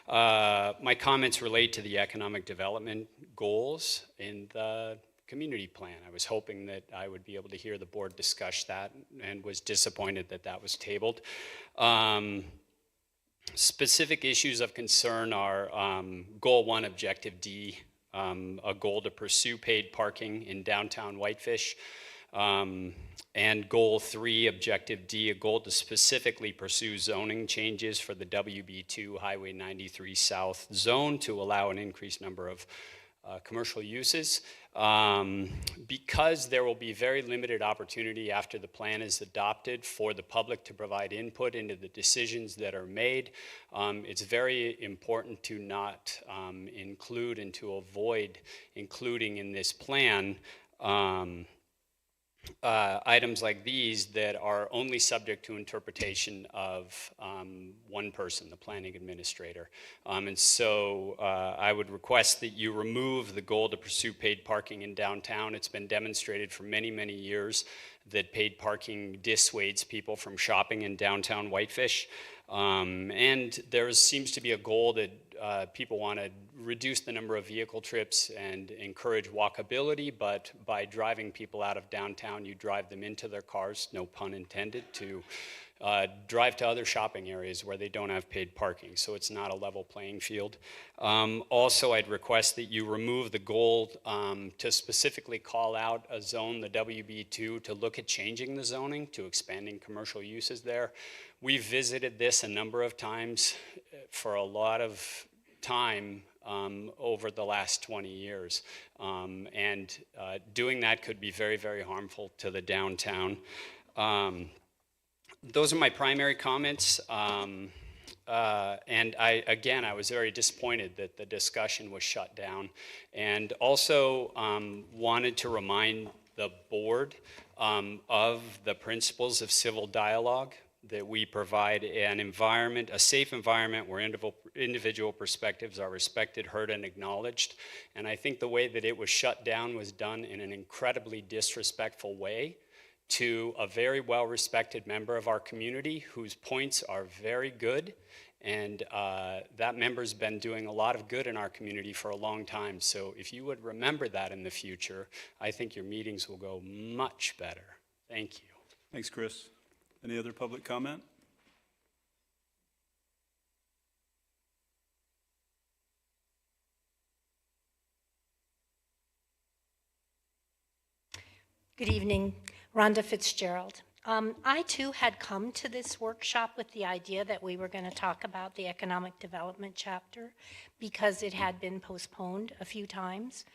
My comments relate to the economic development goals in the community plan. I was hoping that I would be able to hear the board discuss that and was disappointed that that was tabled. Specific issues of concern are Goal 1, Objective D, a goal to pursue paid parking in downtown Whitefish, and Goal 3, Objective D, a goal to specifically pursue zoning changes for the WB2 Highway 93 South zone to allow an increased number of commercial uses. Because there will be very limited opportunity after the plan is adopted for the public to provide input into the decisions that are made, it's very important to not include and to avoid including in this plan items like these that are only subject to interpretation of one person, the planning administrator. And so I would request that you remove the goal to pursue paid parking in downtown. It's been demonstrated for many, many years that paid parking dissuades people from shopping in downtown Whitefish. And there seems to be a goal that people want to reduce the number of vehicle trips and encourage walkability, but by driving people out of downtown, you drive them into their cars, no pun intended, to drive to other shopping areas where they don't have paid parking, so it's not a level playing field. Also, I'd request that you remove the goal to specifically call out a zone, the WB2, to look at changing the zoning, to expanding commercial uses there. We've visited this a number of times for a lot of time over the last 20 years. And doing that could be very, very harmful to the downtown. Those are my primary comments. And I was very disappointed that the discussion was shut down. And also wanted to remind the board of the principles of civil dialogue, that we provide an environment, a safe environment where individual perspectives are respected, heard, and acknowledged. And I think the way that it was shut down was done in an incredibly disrespectful way to a very well-respected member of our community whose points are very good. And that member's been doing a lot of good in our community for a long time. So if you would remember that in the future, I think your meetings will go much better. Thank you. Thanks, Chris. Any other public comment? Good evening, Rhonda Fitzgerald. I too had come to this workshop with the idea that we were going to talk about the economic development chapter because it had been postponed a few times.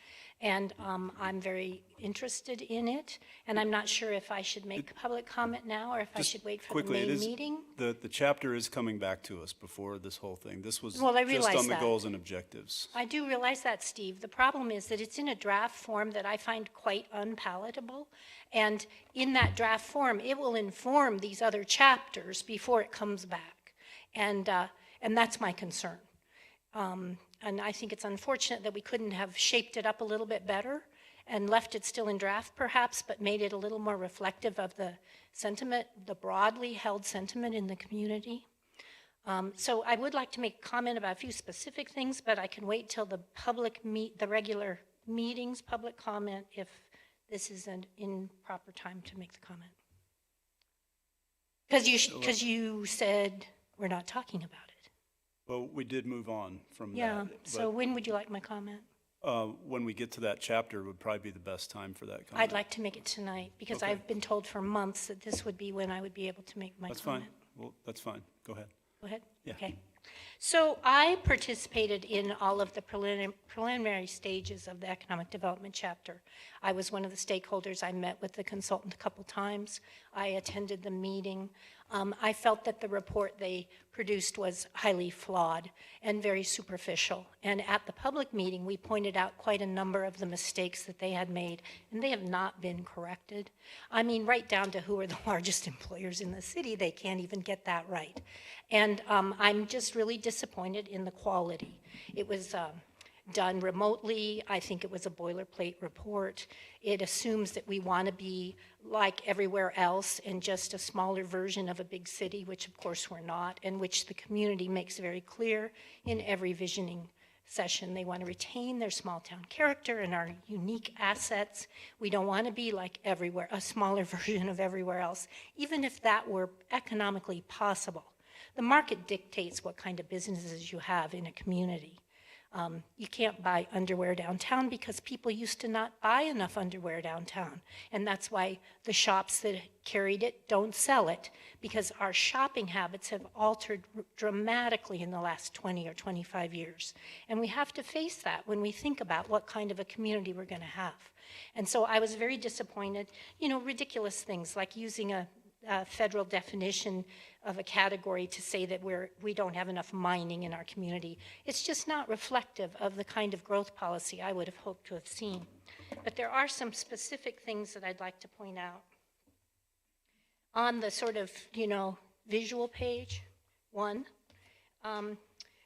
And I'm very interested in it, and I'm not sure if I should make public comment now or if I should wait for the main meeting. The chapter is coming back to us before this whole thing. This was Well, I just realize on the that. goals and objectives. I do realize that, Steve. The problem is that it's in a draft form that I find quite unpalatable, and in that draft form, it will inform these other chapters before it comes back, and that's my concern. And I think it's unfortunate that we couldn't have shaped it up a little bit better and left it still in draft perhaps, but made it a little more reflective of the sentiment, the broadly held sentiment in the community. So I would like to make a comment about a few specific things, but I can wait till the public the regular meetings, public comment, if this is an improper time to make the comment? Because you said we're not talking about it. Well, we did move on from that. Yeah, so but, when would you like my comment? when we get to that chapter would probably be the best time for that comment. I'd like to make it tonight, because Okay. I've been told for months that this would be when I would be able to make my That's comment. fine. Well, that's fine. Go ahead. Go ahead? Yeah. Okay. So I participated in all of the preliminary stages of the economic development chapter. I was one of the stakeholders. I met with the consultant a couple times. I attended the meeting. I felt that the report they produced was highly flawed and very superficial. And at the public meeting, we pointed out quite a number of the mistakes that they had made, and they have not been corrected. I mean, right down to who are the largest employers in the city, they can't even get that right. And I'm just really disappointed in the quality. It was done remotely. I think it was a boilerplate report. It assumes that we want to be like everywhere else and just a smaller version of a big city, which of course we're not, and which the community makes very clear in every visioning session. They want to retain their small town character and our unique assets. We don't want to be like everywhere, a smaller version of everywhere else, even if that were economically possible. The market dictates what kind of businesses you have in a community. You can't buy underwear downtown because people used to not buy enough underwear downtown. And that's why the shops that carried it don't sell it, because our shopping habits have altered dramatically in the last 20 or 25 years. And we have to face that when we think about what kind of a community we're going to have. And so I was very disappointed. You know, ridiculous things like using a federal definition of a category to say that we don't have enough mining in our community. It's just not reflective of the kind of growth policy I would have hoped to have seen. But there are some specific things that I'd like to point out. On the sort of, you know, visual page, one,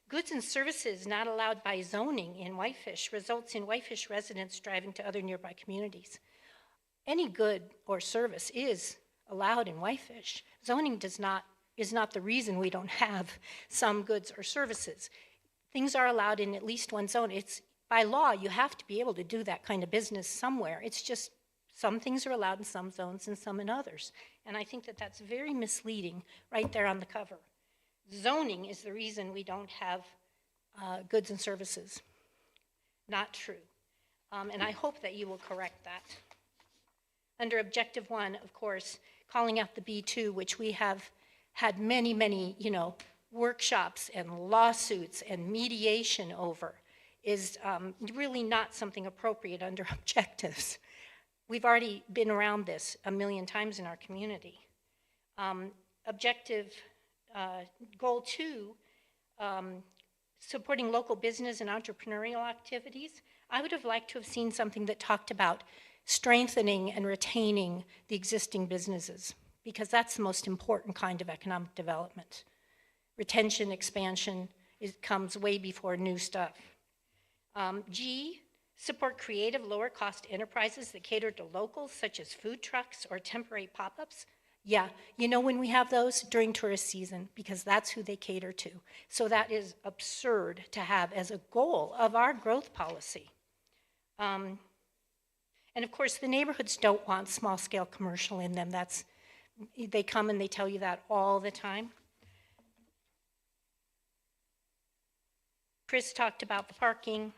goods and services not allowed by zoning in Whitefish results in Whitefish residents driving to other nearby communities. Any good or service is allowed in Whitefish. Zoning is not the reason we don't have some goods or services. Things are allowed in at least one zone. It's by law, you have to be able to do that kind of business somewhere. It's just some things are allowed in some zones and some in others. And I think that that's very misleading right there on the cover. Zoning is the reason we don't have goods and services. Not true. And I hope that you will correct that. Under Objective 1, of course, calling out the B2, which we have had many, many, you know, workshops and lawsuits and mediation over, is really not something appropriate under objectives. We've already been around this a million times in our community. Objective Goal 2, supporting local business and entrepreneurial activities. I would have liked to have seen something that talked about strengthening and retaining the existing businesses, because that's the most important kind of economic development. Retention, expansion, comes way before new stuff. G, support creative, lower-cost enterprises that cater to locals, such as food trucks or temporary pop-ups. Yeah, you know when we have those? During tourist season, because that's who they cater to. So that is absurd to have as a goal of our growth policy. And of course, the neighborhoods don't want small-scale commercial in them. They come and they tell you that all the time. Chris talked about the parking.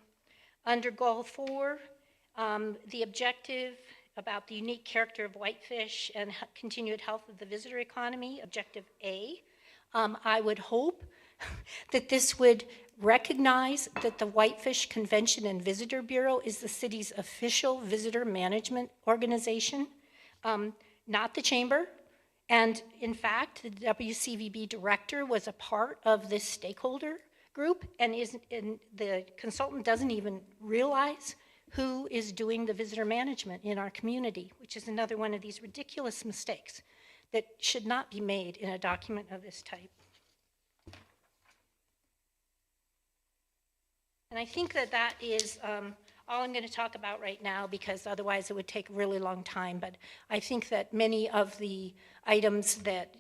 Under Goal 4, the objective about the unique character of Whitefish and continued health of the visitor economy, Objective A. I would hope that this would recognize that the Whitefish Convention and Visitor Bureau is the city's official visitor management organization, not the chamber. And in fact, the WCVB director was a part of this stakeholder group, and the consultant doesn't even realize who is doing the visitor management in our community, which is another one of these ridiculous mistakes that should not be made in a document of this type. And I think that that is all I'm going to talk about right now, because otherwise it would take a really long time. But I think that many of the items that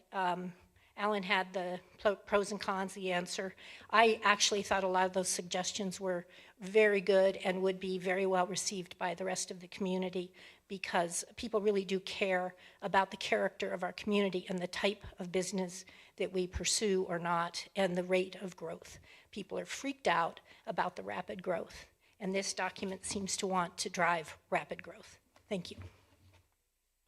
Alan had the pros and cons, the answer. I actually thought a lot of those suggestions were very good and would be very well received by the rest of the community, because people really do care about the character of our community and the type of business that we pursue or not, and the rate of growth. People are freaked out about the rapid growth, and this document seems to want to drive rapid growth. Thank you.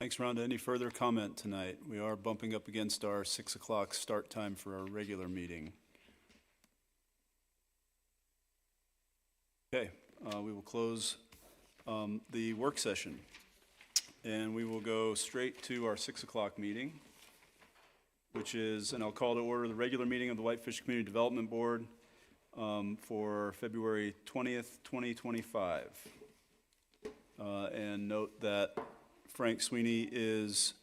Thanks, Rhonda. Any further comment tonight? We are bumping up against our 6 o'clock start time for our regular meeting. Okay, we will close the work session, and we will go straight to our 6 o'clock meeting, which is, and I'll call to order the regular meeting of the Whitefish Community Development Board for February 20th, 2025. And note that Frank Sweeney is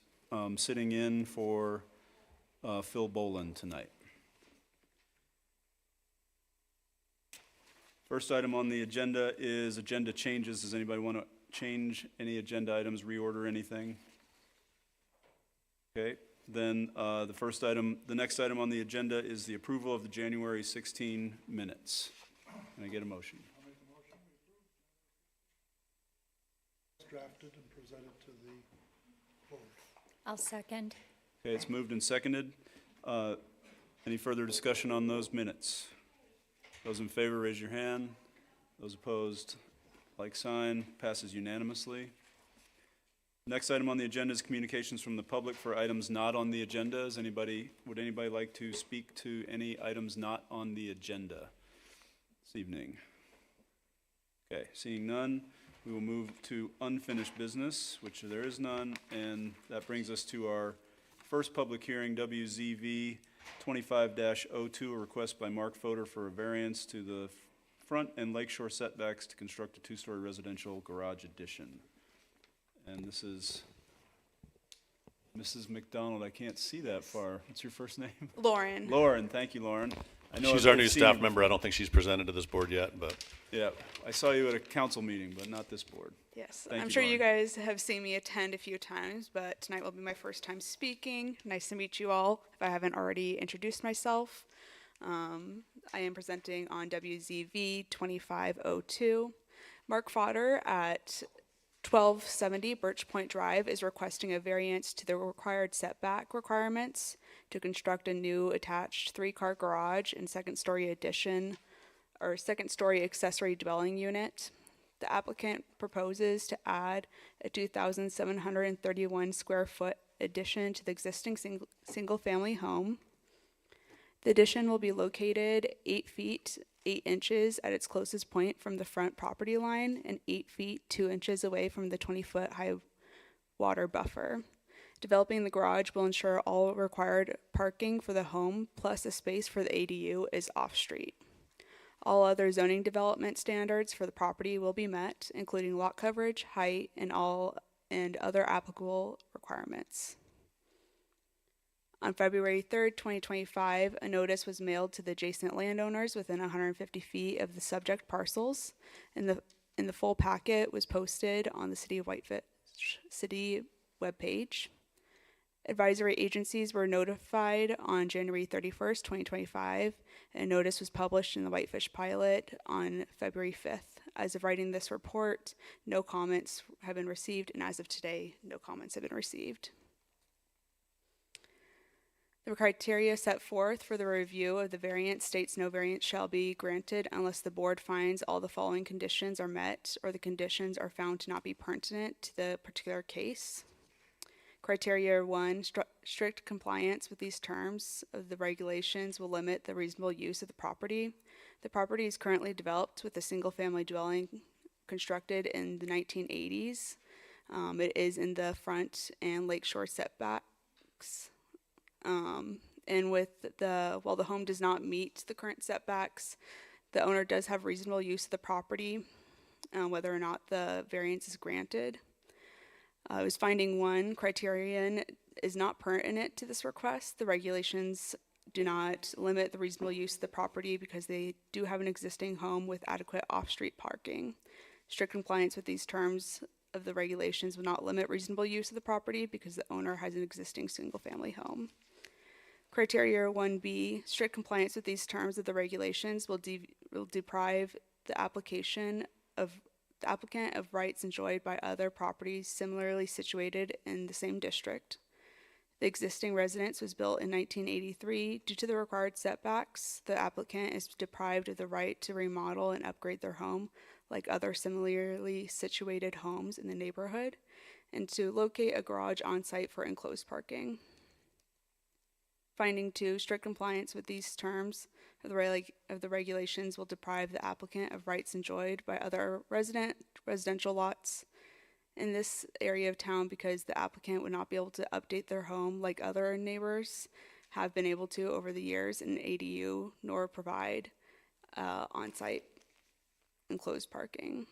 sitting in for Phil Boland tonight. First item on the agenda is agenda changes. Does anybody want to change any agenda items, reorder anything? Okay, then the next item on the agenda is the approval of the January 16 minutes. Can I get a motion? Drafted and presented to the board. I'll second. Okay, it's moved and seconded. Any further discussion on those minutes? Those in favor, raise your hand. Those opposed, like sign. Passes unanimously. Next item on the agenda is communications from the public for items not on the agenda. Would anybody like to speak to any items not on the agenda this evening? Okay, seeing none, we will move to unfinished business, which there is none, and that brings us to our first public hearing, WZV 25-02, a request by Mark Fodor for a variance to the front and lakeshore setbacks to construct a two-story residential garage addition. And this is Mrs. McDonald. I can't see that far. What's your first name? Lauren. Lauren, thank you, Lauren. I know She's I've our new seen staff you member. I don't think she's presented to this board yet, but. Yeah, I saw you at a council meeting, but not this board. Yes, Thank I'm you, sure Lauren. you guys have seen me attend a few times, but tonight will be my first time speaking. Nice to meet you all, if I haven't already introduced myself. I am presenting on WZV 2502. Mark Fodder at 1270 Birch Point Drive is requesting a variance to the required setback requirements to construct a new attached three-car garage and second-story addition or second-story accessory dwelling unit. The applicant proposes to add a 2,731 square foot addition to the existing single-family home. The addition will be located 8 feet 8 inches at its closest point from the front property line and 8 feet 2 inches away from the 20-foot high water buffer. Developing the garage will ensure all required parking for the home plus a space for the ADU is off-street. All other zoning development standards for the property will be met, including lot coverage, height, and other applicable requirements. On February 3rd, 2025, a notice was mailed to the adjacent landowners within 150 feet of the subject parcels, and the full packet was posted on the City of Whitefish City webpage. Advisory agencies were notified on January 31st, 2025, and a notice was published in the Whitefish Pilot on February 5th. As of writing this report, no comments have been received, and as of today, no comments have been received. The criteria set forth for the review of the variance states no variance shall be granted unless the board finds all the following conditions are met or the conditions are found to not be pertinent to the particular case. Criteria 1, strict compliance with these terms of the regulations will limit the reasonable use of the property. The property is currently developed with a single-family dwelling constructed in the 1980s. It is in the front and lakeshore setbacks. And while the home does not meet the current setbacks, the owner does have reasonable use of the property, whether or not the variance is granted. It was finding 1 criterion is not pertinent to this request. The regulations do not limit the reasonable use of the property because they do have an existing home with adequate off-street parking. Strict compliance with these terms of the regulations will not limit reasonable use of the property because the owner has an existing single-family home. Criteria 1B, strict compliance with these terms of the regulations will deprive the applicant of rights enjoyed by other properties similarly situated in the same district. The existing residence was built in 1983. Due to the required setbacks, the applicant is deprived of the right to remodel and upgrade their home like other similarly situated homes in the neighborhood, and to locate a garage on site for enclosed parking. Finding 2, strict compliance with these terms of the regulations will deprive the applicant of rights enjoyed by other residential lots in this area of town because the applicant would not be able to update their home like other neighbors have been able to over the years in ADU, nor provide on-site enclosed parking.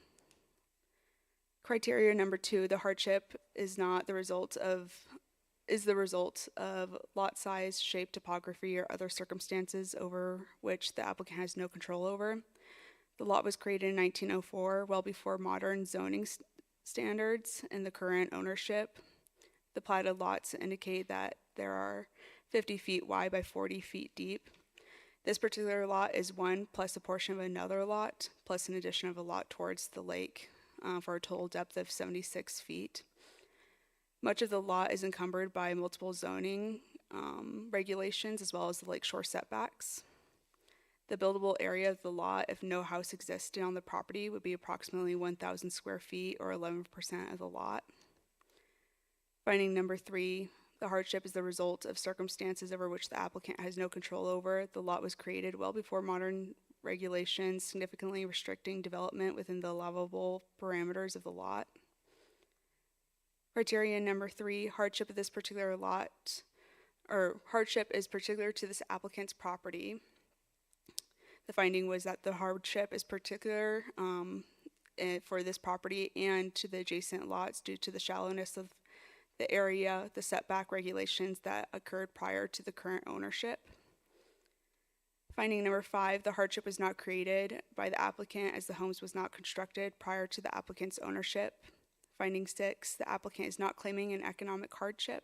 Criteria number 2, the hardship is the result of lot size, shape, topography, or other circumstances over which the applicant has no control over. The lot was created in 1904, well before modern zoning standards and the current ownership. The platted lots indicate that there are 50 feet wide by 40 feet deep. This particular lot is one plus a portion of another lot, plus an addition of a lot towards the lake for a total depth of 76 feet. Much of the lot is encumbered by multiple zoning regulations as well as the lakeshore setbacks. The buildable area of the lot, if no house existed on the property, would be approximately 1,000 square feet or 11% of the lot. Finding number 3, the hardship is the result of circumstances over which the applicant has no control over. The lot was created well before modern regulations, significantly restricting development within the allowable parameters of the lot. Criteria number 3, hardship of this particular lot, or hardship is particular to this applicant's property. The finding was that the hardship is particular for this property and to the adjacent lots due to the shallowness of the area, the setback regulations that occurred prior to the current ownership. Finding number 5, the hardship was not created by the applicant as the homes was not constructed prior to the applicant's ownership. Finding 6, the applicant is not claiming an economic hardship.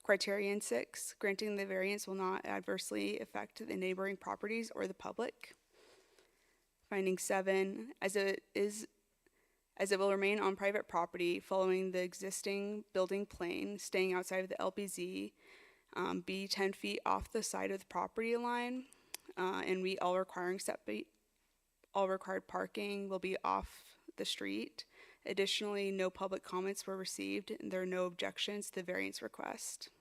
Criterion 6, granting the variance will not adversely affect the neighboring properties or the public. Finding 7, as it will remain on private property following the existing building plane, staying outside of the LPZ, be 10 feet off the side of the property line, and meet all required parking will be off the street. Additionally, no public comments were received and there are no objections to the variance request.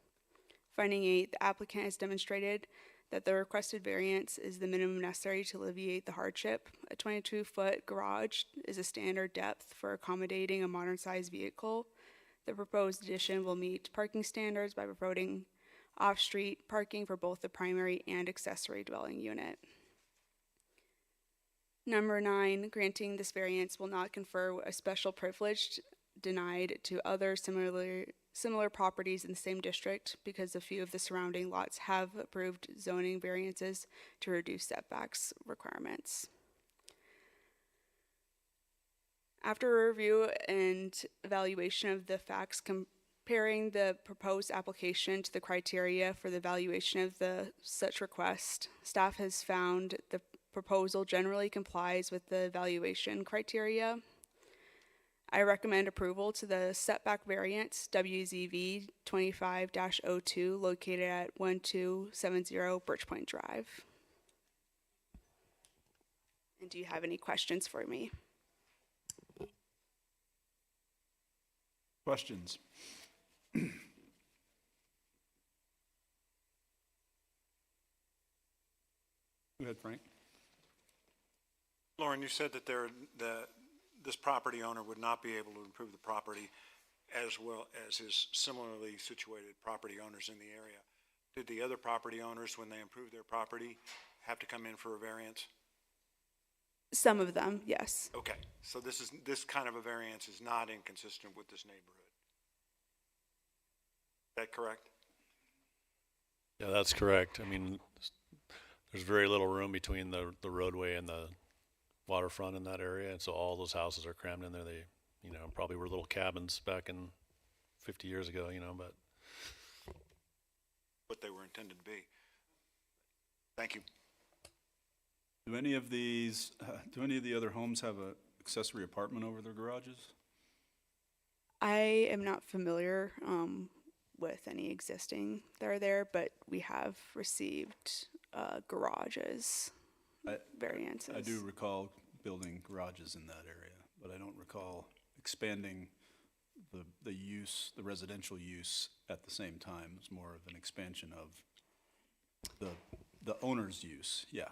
Finding 8, the applicant has demonstrated that the requested variance is the minimum necessary to alleviate the hardship. A 22-foot garage is a standard depth for accommodating a modern-sized vehicle. The proposed addition will meet parking standards by providing off-street parking for both the primary and accessory dwelling unit. Number 9, granting this variance will not confer a special privilege denied to other similar properties in the same district because a few of the surrounding lots have approved zoning variances to reduce setbacks requirements. After a review and evaluation of the facts comparing the proposed application to the criteria for the evaluation of such request, staff has found the proposal generally complies with the evaluation criteria. I recommend approval to the setback variance WZV 25-02 located at 1270 Birch Point Drive. And do you have any questions for me? Questions? Go ahead, Frank. Lauren, you said that this property owner would not be able to improve the property as well as his similarly situated property owners in the area. Did the other property owners, when they improved their property, have to come in for a variance? Some of them, yes. Okay, so this kind of a variance is not inconsistent with this neighborhood. Is that correct? Yeah, that's correct. I mean, there's very little room between the roadway and the waterfront in that area, and so all those houses are crammed in there. They, probably were little cabins back in 50 years ago, but what they were intended to be. Thank you. Do any of the other homes have a accessory apartment over their garages? I am not familiar with any existing that are there, but we have received garages variances. I do recall building garages in that area, but I don't recall expanding the use, the residential use at the same time. It's more of an expansion of the owner's use, yeah.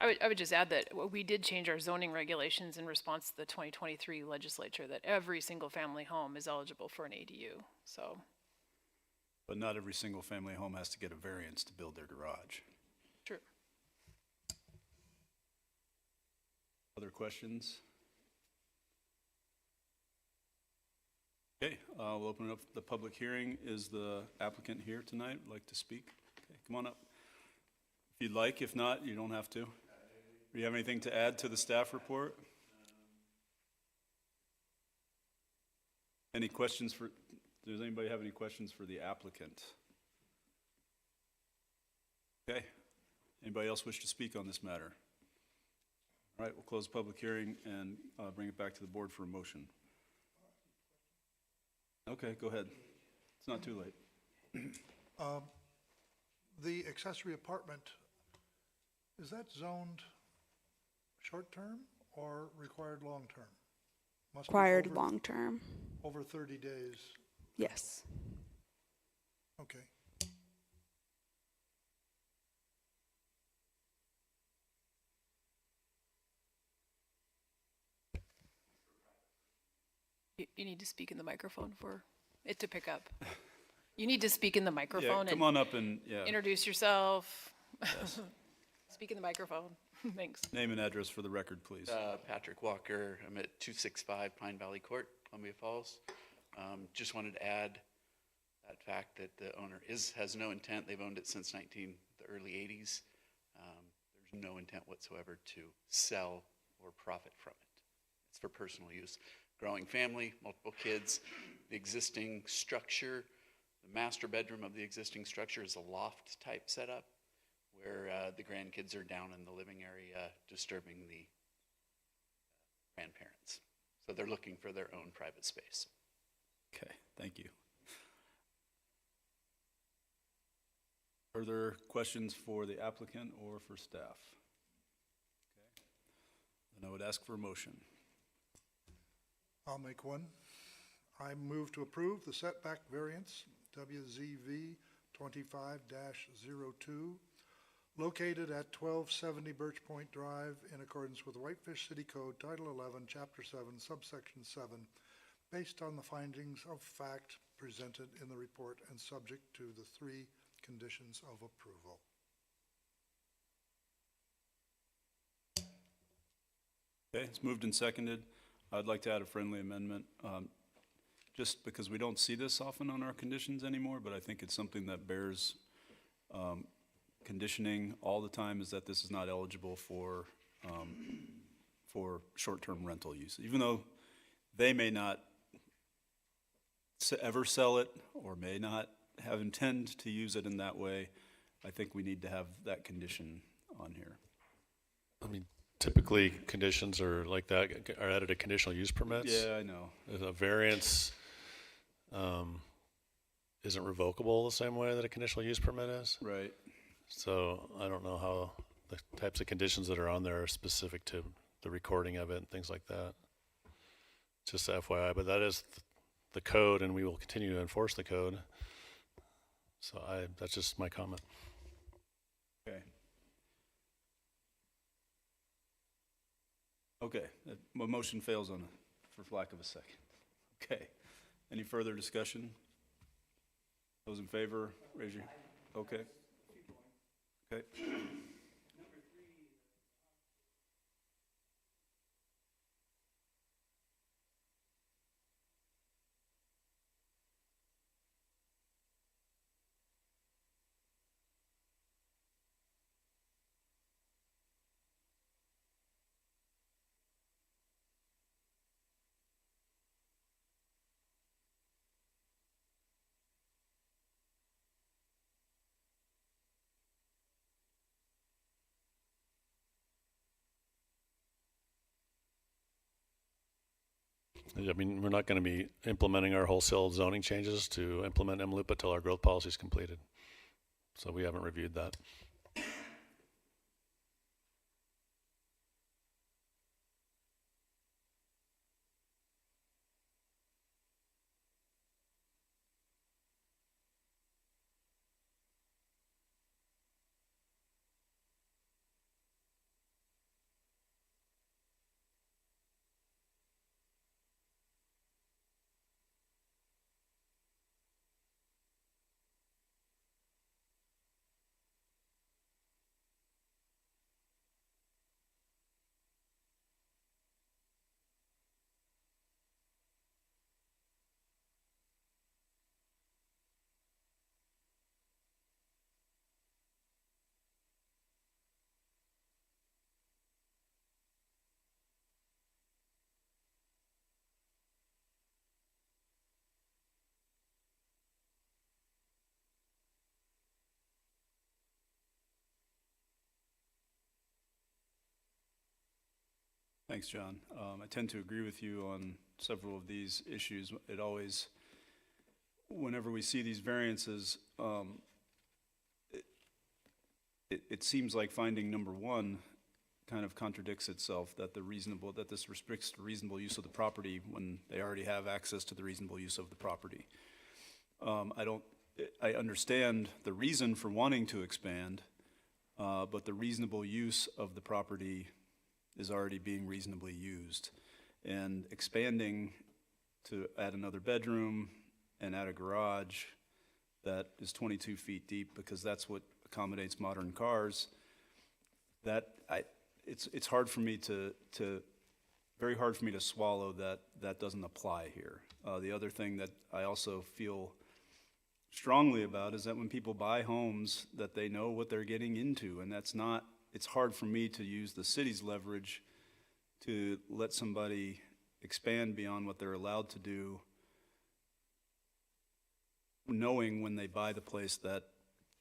I would just add that we did change our zoning regulations in response to the 2023 legislature, that every single-family home is eligible for an ADU, so. But not every single family home has to get a variance to build their garage. True. Other questions? Okay, we'll open up the public hearing. Is the applicant here tonight, like to speak? Okay, come on up. If you'd like, if not, you don't have to. Do you have anything to add to the staff report? Any questions does anybody have any questions for the applicant? Okay, anybody else wish to speak on this matter? All right, we'll close the public hearing and bring it back to the board for a motion. Okay, go ahead. It's not too late. The accessory apartment, is that zoned short-term or required long-term? Required long-term. Over 30 days? Yes. Okay. You need to speak in the microphone for it to pick up. You need to speak in the microphone. Yeah, come on up and, yeah. Introduce yourself. Yes. Speak in the microphone. Thanks. Name and address for the record, please. Patrick Walker. I'm at 265 Pine Valley Court, Columbia Falls. Just wanted to add that fact that the owner has no intent. They've owned it since the early 80s. There's no intent whatsoever to sell or profit from it. It's for personal use. Growing family, multiple kids. The existing structure, the master bedroom of the existing structure is a loft type setup where the grandkids are down in the living area disturbing the grandparents. So they're looking for their own private space. Okay, thank you. Further questions for the applicant or for staff? Okay. Then I would ask for a motion. I'll make one. I move to approve the setback variance, WZV 25-02, located at 1270 Birch Point Drive in accordance with Whitefish City Code, Title 11, Chapter 7, Subsection 7, based on the findings of fact presented in the report and subject to the 3 conditions of approval. Okay, it's moved and seconded. I'd like to add a friendly amendment, just because we don't see this often on our conditions anymore, but I think it's something that bears conditioning all the time, is that this is not eligible for short-term rental use. Even though they may not ever sell it or may not have intent to use it in that way, I think we need to have that condition on here. I mean, typically conditions are like that are added to conditional use permits. Yeah, I know. A variance isn't revocable the same way that a conditional use permit is. Right. So I don't know how the types of conditions that are on there are specific to the recording of it and things like that. Just FYI, but that is the code, and we will continue to enforce the code. So that's just my comment. Okay. Okay, my motion fails for lack of a second. Okay, any further discussion? Those in favor, raise your, okay. Okay. I mean, we're not going to be implementing our wholesale zoning changes to implement MLUPA till our growth policy is completed. So we haven't reviewed that. Thanks, John. I tend to agree with you on several of these issues. It always, whenever we see these variances, it seems like finding number one kind of contradicts itself, that this restricts the reasonable use of the property when they already have access to the reasonable use of the property. I understand the reason for wanting to expand, but the reasonable use of the property is already being reasonably used. And expanding to add another bedroom and add a garage that is 22 feet deep, because that's what accommodates modern cars, it's hard for me very hard for me to swallow that doesn't apply here. The other thing that I also feel strongly about is that when people buy homes, that they know what they're getting into, and it's hard for me to use the city's leverage to let somebody expand beyond what they're allowed to do, knowing when they buy the place that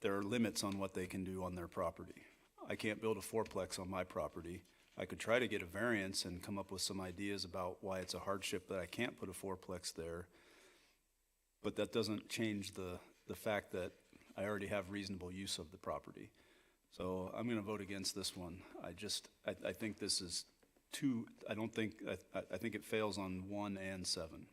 there are limits on what they can do on their property. I can't build a fourplex on my property. I could try to get a variance and come up with some ideas about why it's a hardship that I can't put a fourplex there, but that doesn't change the fact that I already have reasonable use of the property. So I'm going to vote against this one. I think this is I think it fails on 1 and 7.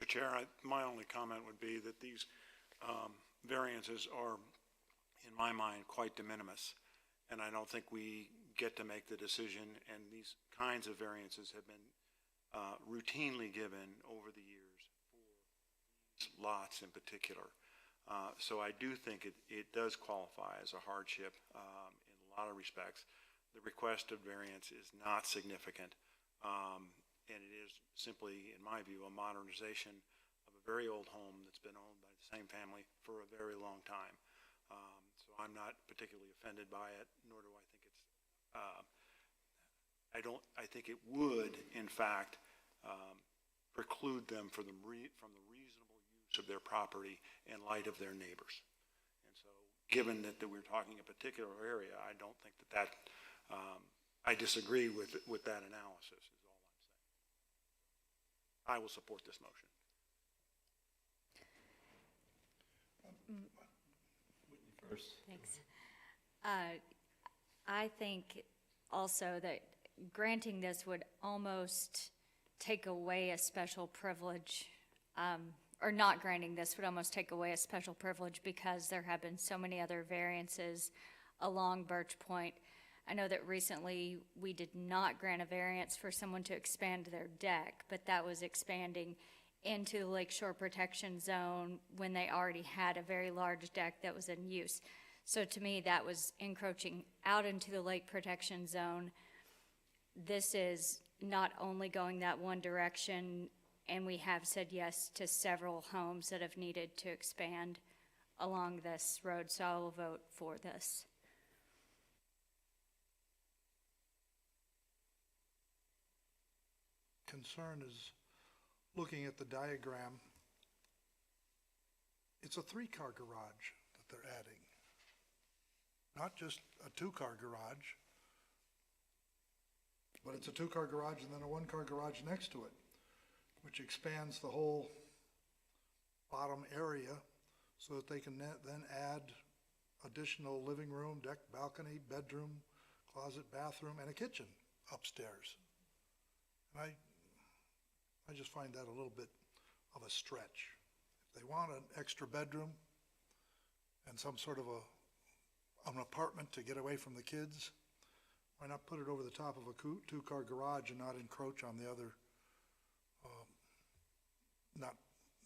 Mr. Chair, my only comment would be that these variances are, in my mind, quite de minimis, and I don't think we get to make the decision, and these kinds of variances have been routinely given over the years for these lots in particular. So I do think it does qualify as a hardship in a lot of respects. The requested variance is not significant, and it is simply, in my view, a modernization of a very old home that's been owned by the same family for a very long time. So I'm not particularly offended by it, nor do I think it's, I think it would, in fact, preclude them from the reasonable use of their property in light of their neighbors. And so given that we're talking a particular area, I don't think that I disagree with that analysis, is all I'm saying. I will support this motion. First. Thanks. I think also that granting this would almost take away a special privilege, or not granting this would almost take away a special privilege, because there have been so many other variances along Birch Point. I know that recently we did not grant a variance for someone to expand their deck, but that was expanding into the Lakeshore Protection Zone when they already had a very large deck that was in use. So to me, that was encroaching out into the Lake Protection Zone. This is not only going that one direction, and we have said yes to several homes that have needed to expand along this road, so I will vote for this. Concern is looking at the diagram. It's a 3-car garage that they're adding, not just a 2-car garage. but it's a two-car garage and then a one-car garage next to it, which expands the whole bottom area so that they can then add additional living room, deck, balcony, bedroom, closet, bathroom, and a kitchen upstairs. And I just find that a little bit of a stretch. If they want an extra bedroom and some sort of an apartment to get away from the kids, why not put it over the top of a two-car garage and not encroach on the other, not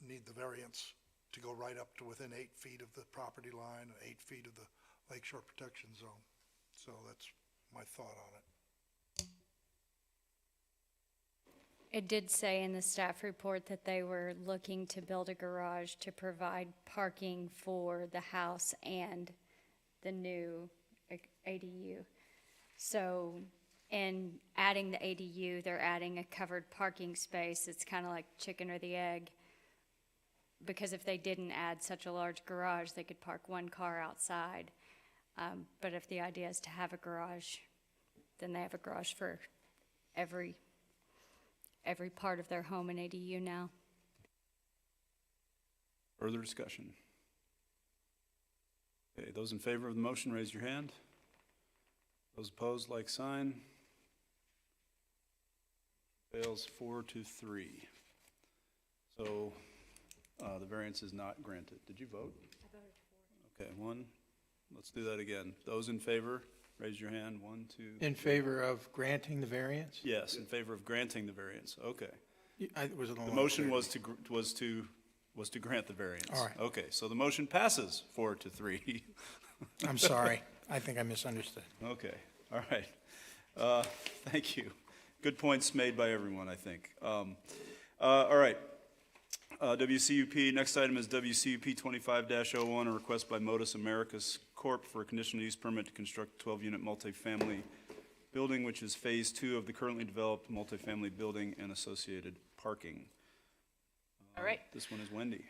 need the variance to go right up to within 8 feet of the property line and 8 feet of the lakeshore protection zone. So that's my thought on it. It did say in the staff report that they were looking to build a garage to provide parking for the house and the new ADU. So in adding the ADU, they're adding a covered parking space. It's kind of like chicken or the egg. Because if they didn't add such a large garage, they could park one car outside. But if the idea is to have a garage, then they have a garage for every part of their home in ADU now. Further discussion? Okay, those in favor of the motion, raise your hand. Those opposed, like sign. Fails 4-3. So the variance is not granted. Did you vote? I voted for. Okay, one. Let's do that again. Those in favor, raise your hand. 1, 2. In favor of granting the variance? Yes, in favor of granting the variance. Okay. The motion was to grant the variance. All right. Okay, so the motion passes 4-3. I'm sorry. I think I misunderstood. Okay, all right. Thank you. Good points made by everyone, I think. All right. WCUP, next item is WCUP 25-01, a request by Modus Americas Corp. For a conditional use permit to construct a 12-unit multifamily building, which is phase 2 of the currently developed multifamily building and associated parking. All right. This one is Wendy.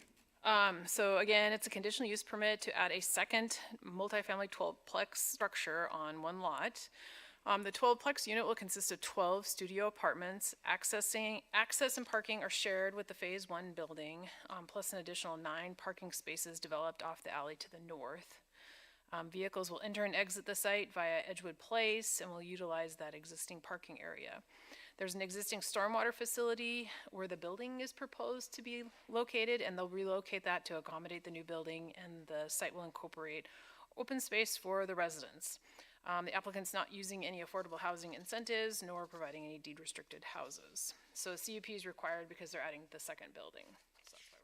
So again, it's a conditional use permit to add a second multifamily 12-plex structure on one lot. The 12-plex unit will consist of 12 studio apartments. Access and parking are shared with the Phase 1 building, plus an additional 9 parking spaces developed off the alley to the north. Vehicles will enter and exit the site via Edgewood Place and will utilize that existing parking area. There's an existing stormwater facility where the building is proposed to be located, and they'll relocate that to accommodate the new building, and the site will incorporate open space for the residents. The applicant's not using any affordable housing incentives nor providing any deed-restricted houses. So a CUP is required because they're adding the second building. So that's why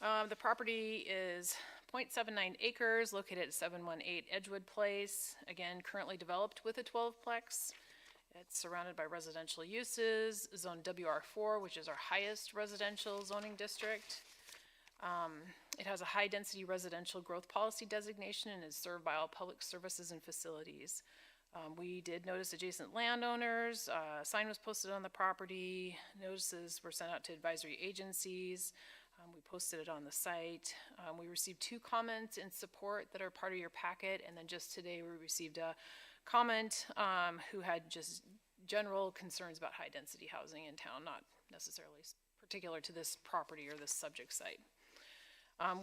we're here. The property is 0.79 acres located at 718 Edgewood Place. Again, currently developed with a 12-plex. It's surrounded by residential uses, zone WR4, which is our highest residential zoning district. It has a high-density residential growth policy designation and is served by all public services and facilities. We did notice adjacent landowners. A sign was posted on the property. Notices were sent out to advisory agencies. We posted it on the site. We received 2 comments in support that are part of your packet, and then just today we received a comment who had just general concerns about high-density housing in town, not necessarily particular to this property or this subject site.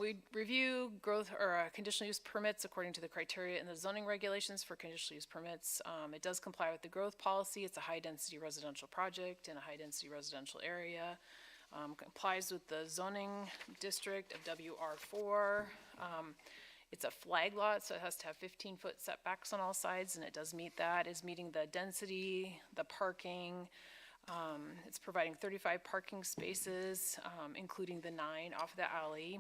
We review growth or conditional use permits according to the criteria in the zoning regulations for conditional use permits. It does comply with the growth policy. It's a high-density residential project in a high-density residential area. Complies with the zoning district of WR4. It's a flag lot, so it has to have 15-foot setbacks on all sides, and it does meet that. It's meeting the density, the parking. It's providing 35 parking spaces, including the 9 off the alley.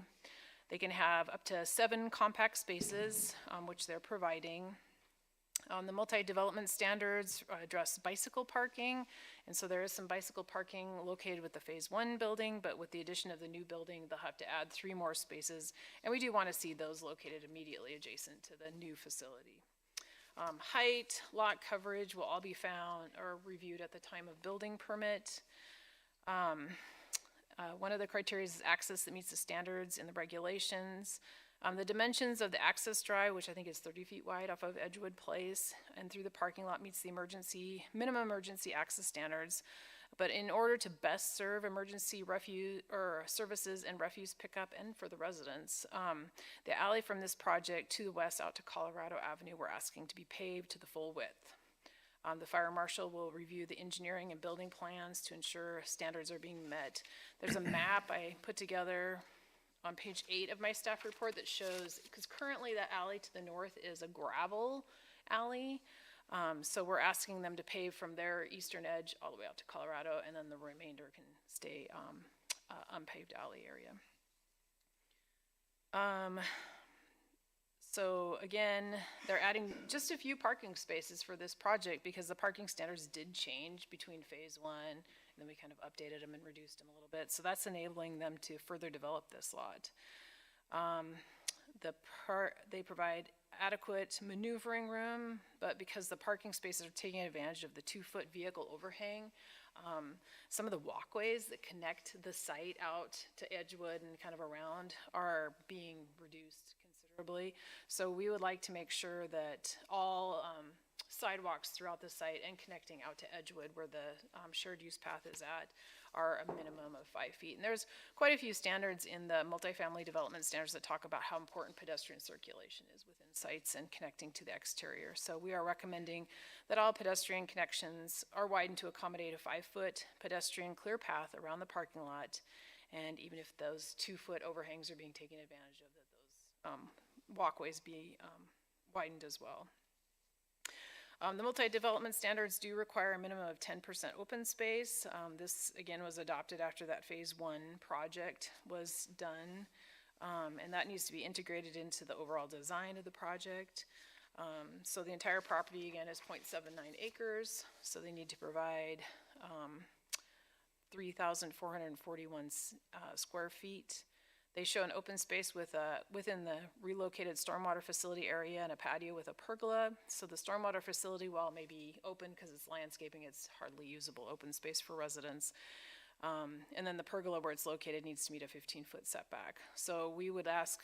They can have up to 7 compact spaces, which they're providing. The multi-development standards address bicycle parking, and so there is some bicycle parking located with the Phase 1 building, but with the addition of the new building, they'll have to add 3 more spaces, and we do want to see those located immediately adjacent to the new facility. Height, lot coverage will all be found or reviewed at the time of building permit. One of the criteria is access that meets the standards in the regulations. The dimensions of the access drive, which I think is 30 feet wide off of Edgewood Place and through the parking lot, meets the minimum emergency access standards. But in order to best serve emergency refuse or services and refuse pickup and for the residents, the alley from this project to the west out to Colorado Avenue, we're asking to be paved to the full width. The fire marshal will review the engineering and building plans to ensure standards are being met. There's a map I put together on page 8 of my staff report that shows, because currently that alley to the north is a gravel alley. So we're asking them to pave from their eastern edge all the way out to Colorado, and then the remainder can stay unpaved alley area. So again, they're adding just a few parking spaces for this project because the parking standards did change between phase 1, and then we kind of updated them and reduced them a little bit. So that's enabling them to further develop this lot. They provide adequate maneuvering room, but because the parking spaces are taking advantage of the 2-foot vehicle overhang, some of the walkways that connect the site out to Edgewood and kind of around are being reduced considerably. So we would like to make sure that all sidewalks throughout the site and connecting out to Edgewood, where the shared use path is at, are a minimum of 5 feet. And there's quite a few standards in the multifamily development standards that talk about how important pedestrian circulation is within sites and connecting to the exterior. So we are recommending that all pedestrian connections are widened to accommodate a 5-foot pedestrian clear path around the parking lot. And even if those 2-foot overhangs are being taken advantage of, that those walkways be widened as well. The multi-development standards do require a minimum of 10% open space. This, again, was adopted after that phase 1 project was done, and that needs to be integrated into the overall design of the project. So the entire property, again, is 0.79 acres, so they need to provide 3,441 square feet. They show an open space within the relocated stormwater facility area and a patio with a pergola. So the stormwater facility, while it may be open because it's landscaping, it's hardly usable open space for residents. And then the pergola where it's located needs to meet a 15-foot setback. So we would ask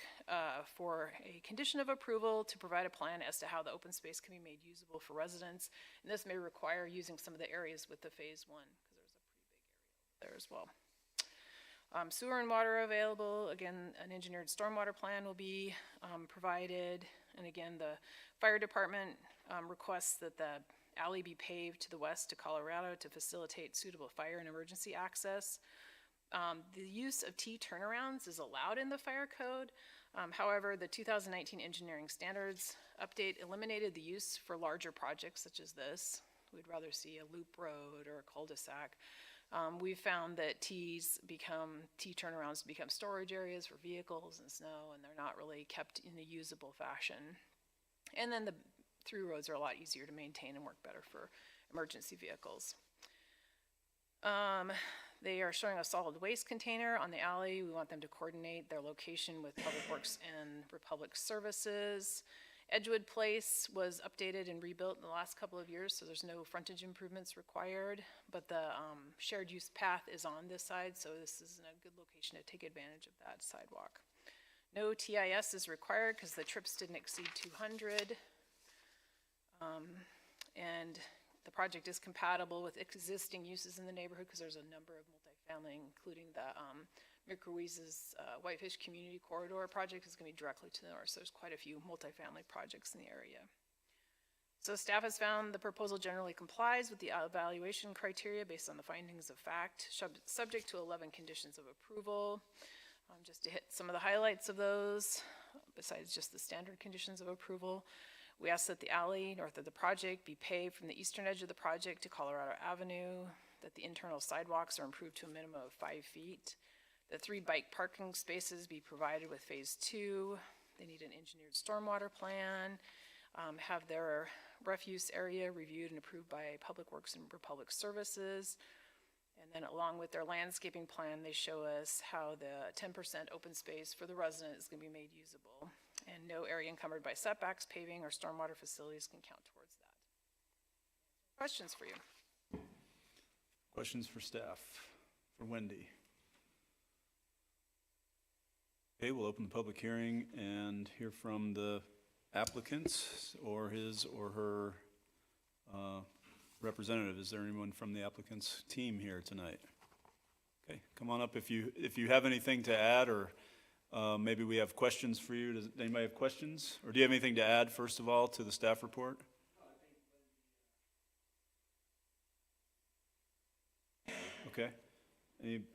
for a condition of approval to provide a plan as to how the open space can be made usable for residents. And this may require using some of the areas with the phase 1, because there's a pretty big area there as well. Sewer and water available. Again, an engineered stormwater plan will be provided. And again, the fire department requests that the alley be paved to the west to Colorado to facilitate suitable fire and emergency access. The use of T turnarounds is allowed in the fire code. However, the 2019 engineering standards update eliminated the use for larger projects such as this. We'd rather see a loop road or a cul-de-sac. We've found that T turnarounds become storage areas for vehicles and snow, and they're not really kept in a usable fashion. And then the through roads are a lot easier to maintain and work better for emergency vehicles. They are showing a solid waste container on the alley. We want them to coordinate their location with Public Works and Republic Services. Edgewood Place was updated and rebuilt in the last couple of years, so there's no frontage improvements required, but the shared use path is on this side, so this is a good location to take advantage of that sidewalk. No TIS is required because the trips didn't exceed 200. And the project is compatible with existing uses in the neighborhood because there's a number of multifamily, including the Ruiz's Whitefish Community Corridor project is going to be directly to the north, so there's quite a few multifamily projects in the area. So staff has found the proposal generally complies with the evaluation criteria based on the findings of fact, subject to 11 conditions of approval. Just to hit some of the highlights of those, besides just the standard conditions of approval. We ask that the alley north of the project be paved from the eastern edge of the project to Colorado Avenue, that the internal sidewalks are improved to a minimum of 5 feet, that 3 bike parking spaces be provided with phase 2. They need an engineered stormwater plan, have their refuse area reviewed and approved by Public Works and Republic Services. And then along with their landscaping plan, they show us how the 10% open space for the resident is going to be made usable. And no area encumbered by setbacks, paving, or stormwater facilities can count towards that. Questions for you? Questions for staff, for Wendy? Okay, we'll open the public hearing and hear from the applicants or his or her representative. Is there anyone from the applicant's team here tonight? Okay, come on up if you have anything to add, or maybe we have questions for you. Does anybody have questions? Or do you have anything to add, first of all, to the staff report? Okay.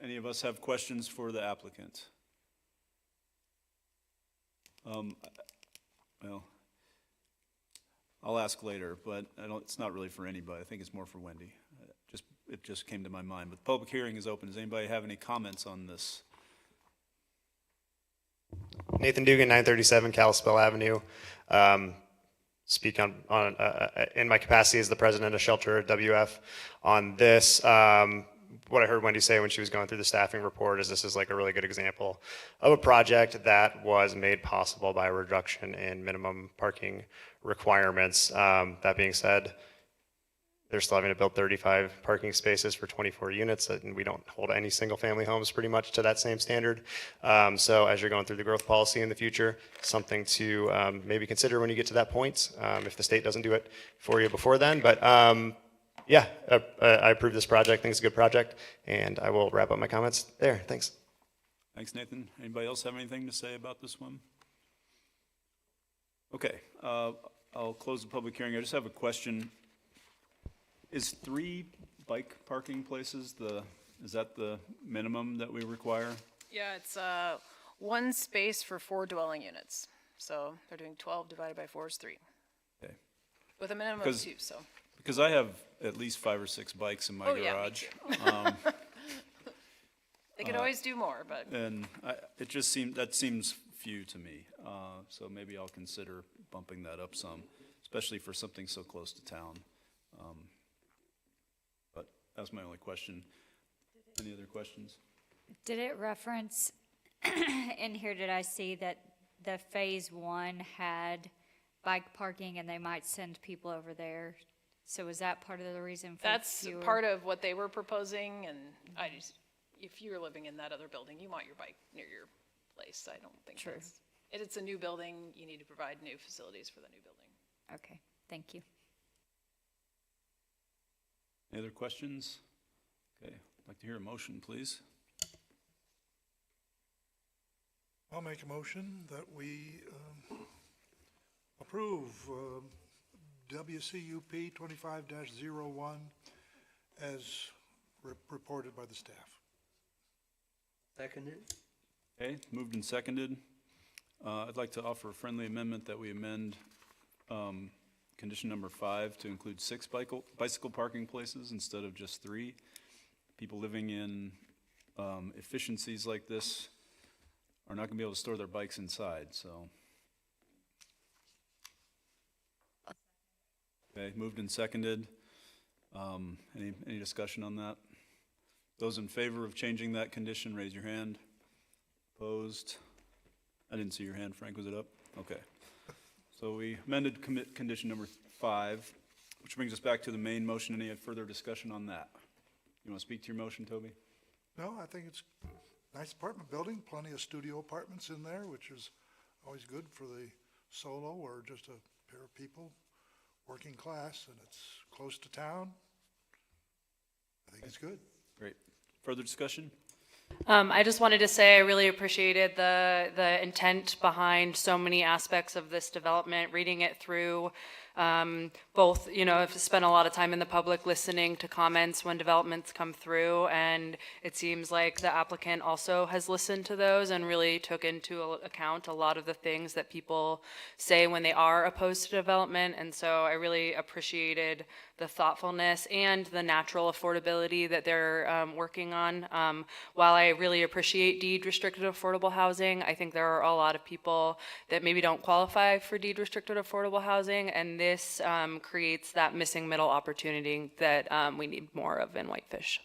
Any of us have questions for the applicant? Well, I'll ask later, but it's not really for anybody. I think it's more for Wendy. It just came to my mind. But the public hearing is open. Does anybody have any comments on this? Nathan Dugan, 937 Kalispell Avenue. Speak on in my capacity as the president of Shelter WF on this. What I heard Wendy say when she was going through the staffing report is this is like a really good example of a project that was made possible by a reduction in minimum parking requirements. That being said, they're still having to build 35 parking spaces for 24 units, and we don't hold any single-family homes pretty much to that same standard. So as you're going through the growth policy in the future, something to maybe consider when you get to that point, if the state doesn't do it for you before then. But yeah, I approve this project. I think it's a good project, and I will wrap up my comments there. Thanks. Thanks, Nathan. Anybody else have anything to say about this one? Okay, I'll close the public hearing. I just have a question. Is 3 bike parking places is that the minimum that we require? Yeah, it's 1 space for 4 dwelling units. So they're doing 12 divided by 4 is 3. Okay. With a minimum of 2, so. Because I have at least 5 or 6 bikes in my garage. Yeah, they could always do more, but. And that seems few to me. So maybe I'll consider bumping that up some, especially for something so close to town. But that's my only question. Any other questions? Did it reference, in here, did I see that the phase 1 had bike parking and they might send people over there? So was that part of the reason for That's fewer? part of what they were proposing, and if you're living in that other building, you want your bike near your place. I don't think True. It's a new building, you need to provide new facilities for the new building. Okay, thank you. Any other questions? Okay, I'd like to hear a motion, please. I'll make a motion that we approve WCUP 25-01 as reported by the staff. Seconded. Okay, moved and seconded. I'd like to offer a friendly amendment that we amend condition number 5 to include 6 bicycle parking places instead of just 3. People living in efficiencies like this are not going to be able to store their bikes inside, so. Okay, moved and seconded. Any discussion on that? Those in favor of changing that condition, raise your hand. Opposed? I didn't see your hand, Frank, was it up? Okay. So we amended condition number 5, which brings us back to the main motion. Any further discussion on that? You want to speak to your motion, Toby? No, I think it's a nice apartment building, plenty of studio apartments in there, which is always good for the solo or just a pair of people, working class, and it's close to town. I think it's good. Great. Further discussion? I just wanted to say I really appreciated the intent behind so many aspects of this development, reading it through. Both, I've spent a lot of time in the public listening to comments when developments come through, and it seems like the applicant also has listened to those and really took into account a lot of the things that people say when they are opposed to development. And so I really appreciated the thoughtfulness and the natural affordability that they're working on. While I really appreciate deed-restricted affordable housing, I think there are a lot of people that maybe don't qualify for deed-restricted affordable housing, and this creates that missing middle opportunity that we need more of in Whitefish.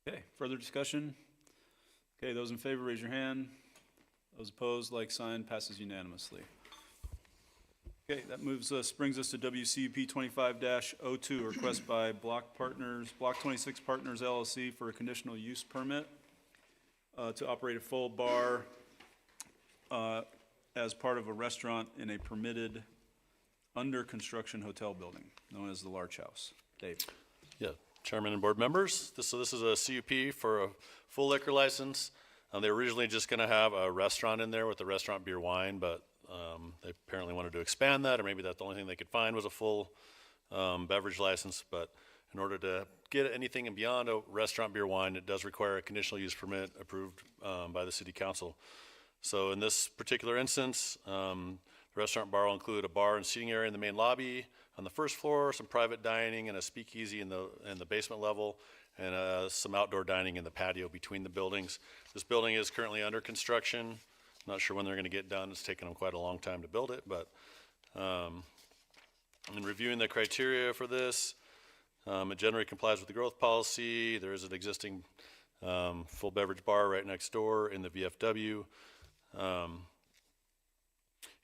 Okay, further discussion? Okay, those in favor, raise your hand. Those opposed, like sign, passes unanimously. Okay, that brings us to WCUP 25-02, request by Block 26 Partners LLC for a conditional use permit. to operate a full bar as part of a restaurant in a permitted under-construction hotel building known as the Larch House. Dave? Yeah, Chairman and board members, this is a CUP for a full liquor license. They were originally just going to have a restaurant in there with the restaurant beer wine, but they apparently wanted to expand that, or maybe that's the only thing they could find was a full beverage license. But in order to get anything beyond a restaurant beer wine, it does require a conditional use permit approved by the city council. So in this particular instance, the restaurant bar will include a bar and seating area in the main lobby on the first floor, some private dining and a speakeasy in the basement level, and some outdoor dining in the patio between the buildings. This building is currently under construction. Not sure when they're going to get done. It's taken them quite a long time to build it, but in reviewing the criteria for this, it generally complies with the growth policy. There is an existing full beverage bar right next door in the VFW.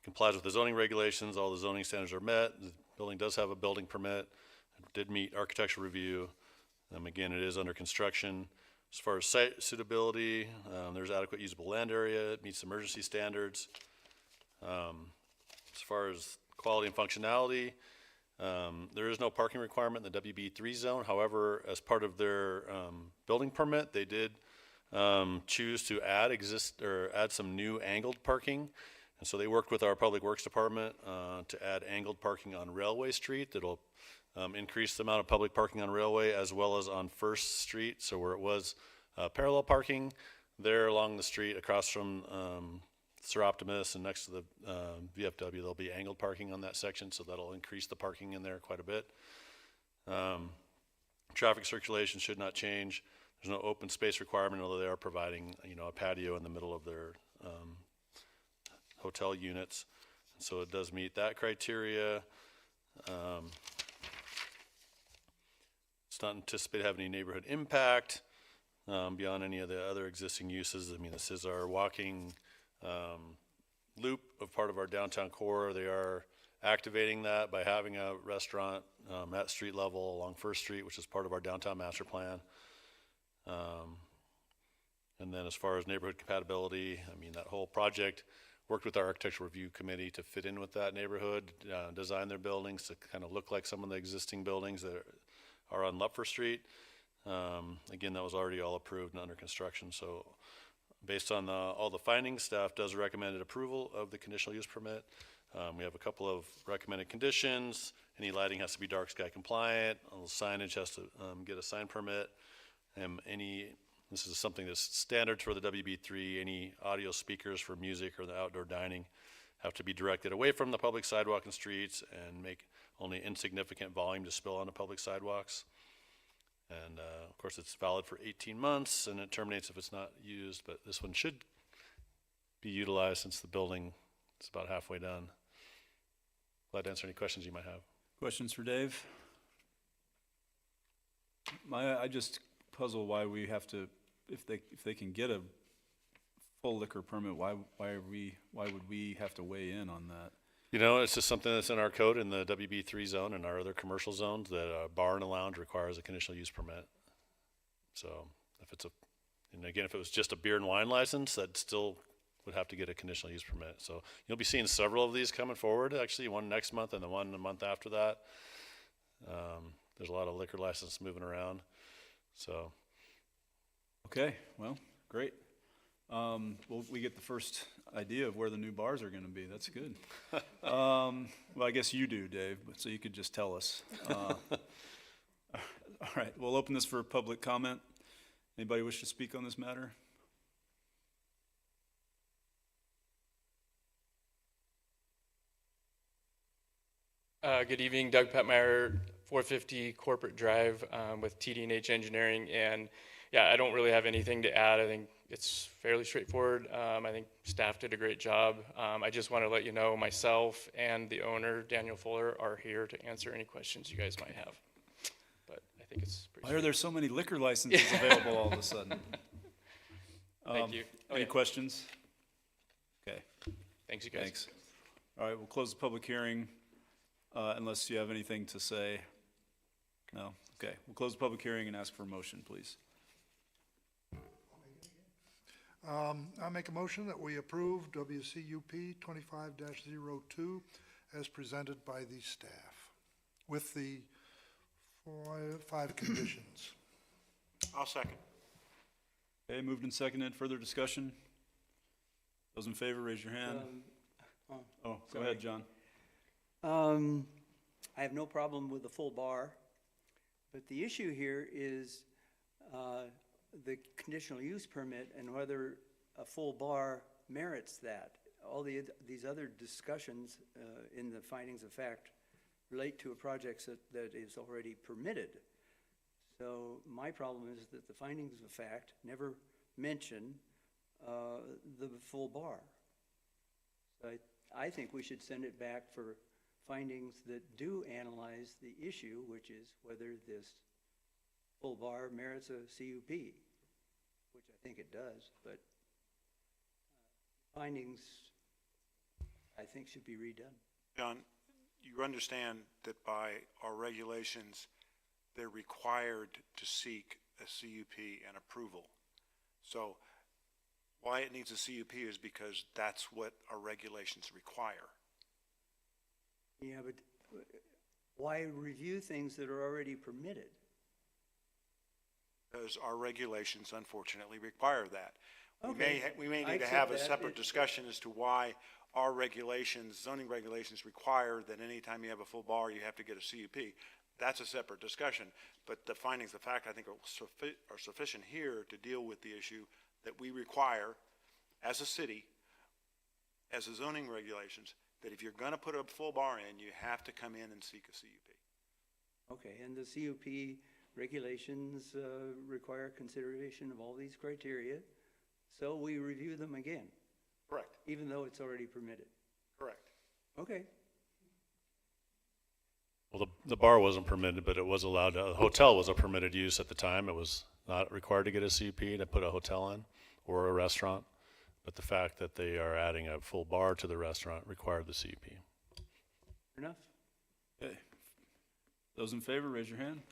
Complies with the zoning regulations. All the zoning standards are met. The building does have a building permit. It did meet architectural review. Again, it is under construction. As far as site suitability, there's adequate usable land area. It meets emergency standards. As far as quality and functionality, there is no parking requirement in the WB3 zone. However, as part of their building permit, they did choose to add some new angled parking. And so they worked with our Public Works Department to add angled parking on Railway Street that'll increase the amount of public parking on Railway as well as on First Street. So where it was parallel parking, there along the street across from Sir Optimus and next to the VFW, there'll be angled parking on that section, so that'll increase the parking in there quite a bit. Traffic circulation should not change. There's no open space requirement, although they are providing, a patio in the middle of their hotel units. So it does meet that criteria. It's not anticipated to have any neighborhood impact beyond any of the other existing uses. I mean, this is our walking loop of part of our downtown core. They are activating that by having a restaurant at street level along First Street, which is part of our downtown master plan. And then as far as neighborhood compatibility, I mean, that whole project worked with our architectural review committee to fit in with that neighborhood, design their buildings to kind of look like some of the existing buildings that are on Lupfer Street. Again, that was already all approved and under construction. So based on all the findings, staff does recommend approval of the conditional use permit. We have a couple of recommended conditions. Any lighting has to be dark sky compliant. All the signage has to get a sign permit. This is something that's standard for the WB3. Any audio speakers for music or the outdoor dining have to be directed away from the public sidewalk and streets and make only insignificant volume to spill onto public sidewalks. And of course, it's valid for 18 months and it terminates if it's not used, but this one should be utilized since the building is about halfway done. Glad to answer any questions you might have. Questions for Dave? I just puzzle why we have to, if they can get a full liquor permit, why would we have to weigh in on that? It's just something that's in our code in the WB3 zone and our other commercial zones that a bar and a lounge requires a conditional use permit. So if it was just a beer and wine license, that still would have to get a conditional use permit. So you'll be seeing several of these coming forward, actually, one next month and the one the month after that. There's a lot of liquor licenses moving around. So. Okay, well, great. We get the first idea of where the new bars are going to be. That's good. Well, I guess you do, Dave, so you could just tell us. All right, we'll open this for public comment. Anybody wish to speak on this matter? Good evening, Doug Petmeyer, 450 Corporate Drive with TD&H Engineering, and yeah, I don't really have anything to add. I think it's fairly straightforward. I think staff did a great job. I just want to let you know myself and the owner, Daniel Fuller, are here to answer any questions you guys might have. But I think it's pretty. Why are there so many liquor licenses available all of a sudden? Thank you. Any questions? Okay. Thanks, you guys. Thanks. All right, we'll close the public hearing unless you have anything to say. No? Okay. We'll close the public hearing and ask for a motion, please. I make a motion that we approve WCUP 25-02 as presented by the staff with the five conditions. I'll second. Okay, moved and seconded. Further discussion? Those in favor, raise your hand. Oh, go ahead, John. I have no problem with the full bar, but the issue here is the conditional use permit and whether a full bar merits that. All these other discussions in the findings of fact relate to a project that is already permitted. So my problem is that the findings of fact never mention the full bar. So I think we should send it back for findings that do analyze the issue, which is whether this full bar merits a CUP, which I think it does, but findings I think should be redone. John, you understand that by our regulations, they're required to seek a CUP and approval. So why it needs a CUP is because that's what our regulations require. Yeah, but why review things that are already permitted? Because our regulations unfortunately require that. Okay, We may I need to accept have a that. separate discussion as to why our regulations, zoning regulations require that anytime you have a full bar, you have to get a CUP. That's a separate discussion, but the findings of fact I think are sufficient here to deal with the issue that we require as a city, as a zoning regulations, that if you're going to put a full bar in, you have to come in and seek a CUP. Okay, and the CUP regulations require consideration of all these criteria, so we review them again. Correct. Even though it's already permitted. Correct. Okay. Well, the bar wasn't permitted, but it was allowed, the hotel was a permitted use at the time. It was not required to get a CUP to put a hotel in or a restaurant. But the fact that they are adding a full bar to the restaurant required the CUP. Fair enough. Okay. Those in favor, raise your hand.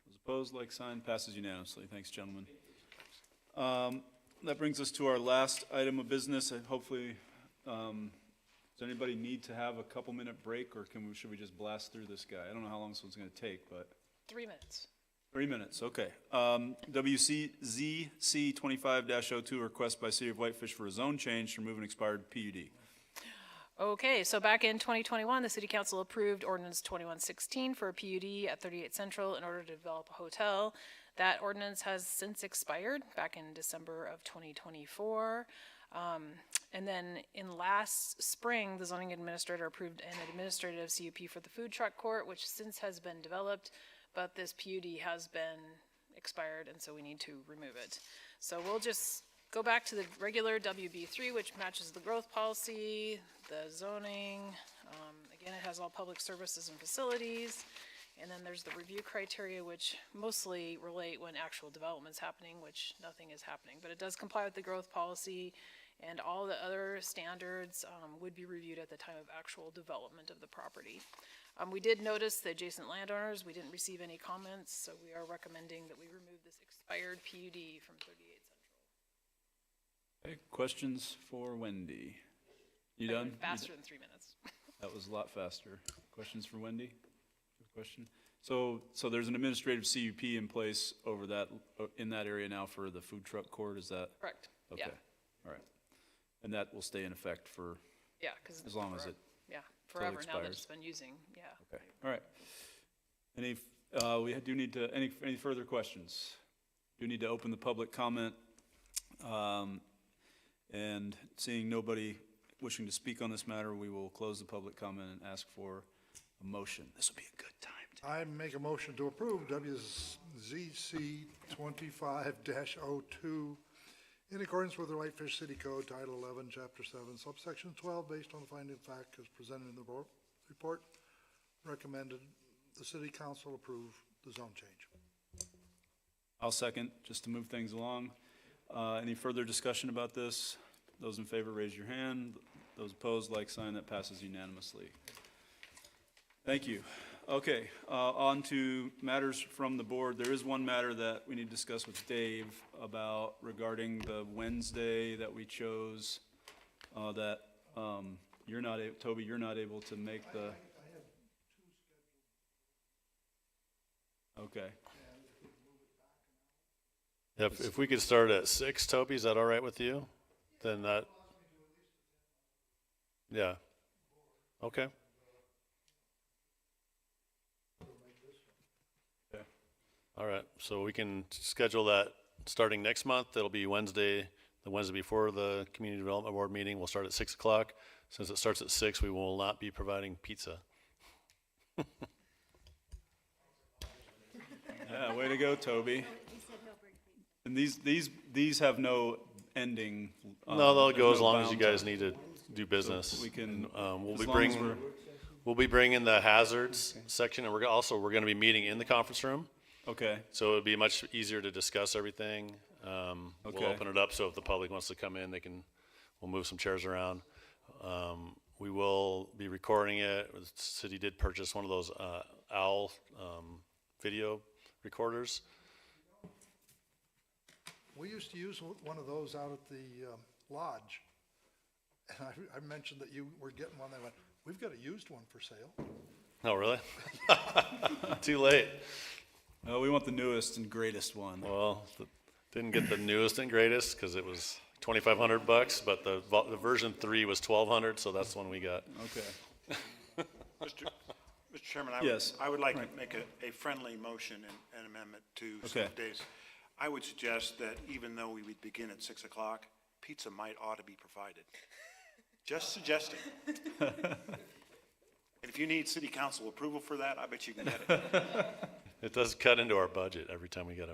Those opposed, like sign. Passes unanimously. Thanks, gentlemen. That brings us to our last item of business. Hopefully, does anybody need to have a couple-minute break, or should we just blast through this guy? I don't know how long this one's going to take, but 3 minutes. 3 minutes, okay. WCZC 25-02, request by City of Whitefish for a zone change to remove an expired PUD. Okay, so back in 2021, the City Council approved Ordinance 2116 for a PUD at 38 Central in order to develop a hotel. That ordinance has since expired back in December of 2024. And then in last spring, the zoning administrator approved an administrative CUP for the food truck court, which since has been developed, but this PUD has been expired, and so we need to remove it. So we'll just go back to the regular WB3, which matches the growth policy, the zoning. Again, it has all public services and facilities. And then there's the review criteria, which mostly relate when actual development's happening, which nothing is happening. But it does comply with the growth policy, and all the other standards would be reviewed at the time of actual development of the property. We did notice the adjacent landowners. We didn't receive any comments, so we are recommending that we remove this expired PUD from 38 Central. Okay, questions for Wendy? You done? Faster than 3 minutes. That was a lot faster. Questions for Wendy? Question. So there's an administrative CUP in place over that, in that area now for the food truck court, is that? Correct. Okay, Yeah. all right. And that will stay in effect for, Yeah, because as long as it yeah, forever now that expires. it's been using, yeah. Okay, all right. Any, we do need to, any further questions? Do need to open the public comment. And seeing nobody wishing to speak on this matter, we will close the public comment and ask for a motion. This will be a good time. I make a motion to approve WZC 25-02 in accordance with the Whitefish City Code, Title 11, Chapter 7, Subsection 12, based on the finding of fact as presented in the report. Recommended the City Council approve the zone change. I'll second, just to move things along. Any further discussion about this? Those in favor, raise your hand. Those opposed, like sign. That passes unanimously. Thank you. Okay, on to matters from the board. There is one matter that we need to discuss with Dave about regarding the Wednesday that we chose, that you're not, Toby, you're not able to make the. Okay. If we could start at 6, Toby, is that all right with you? Then that. Yeah. Okay. All right, so we can schedule that starting next month. It'll be Wednesday, the Wednesday before the Community Development Board meeting. We'll start at 6 o'clock. Since it starts at 6, we will not be providing pizza. Yeah, way to go, Toby. And these have no ending. No, they'll there's go as no long as you bound guys time. need to do business. So we can, We'll as be long as bringing, we'll be bringing the hazards section, and we're going to be meeting in the conference room. Okay. So it'll be much easier to discuss everything. We'll Okay. open it up, so if the public wants to come in, we'll move some chairs around. We will be recording it. The city did purchase one of those OWL video recorders. We used to use one of those out at the lodge. And I mentioned that you were getting one. They went, we've got a used one for sale. Oh, really? Too late. No, we want the newest and greatest one. Well, didn't get the newest and greatest because it was $2,500, but the version 3 was $1,200, so that's the one we got. Okay. Mr. Chairman, Yes. I would like Right. to make a friendly motion and amendment to Okay. some days. I would suggest that even though we would begin at 6 o'clock, pizza might ought to be provided. Just suggesting. And if you need city council approval for that, I bet you can get it. It does cut into our budget every time we get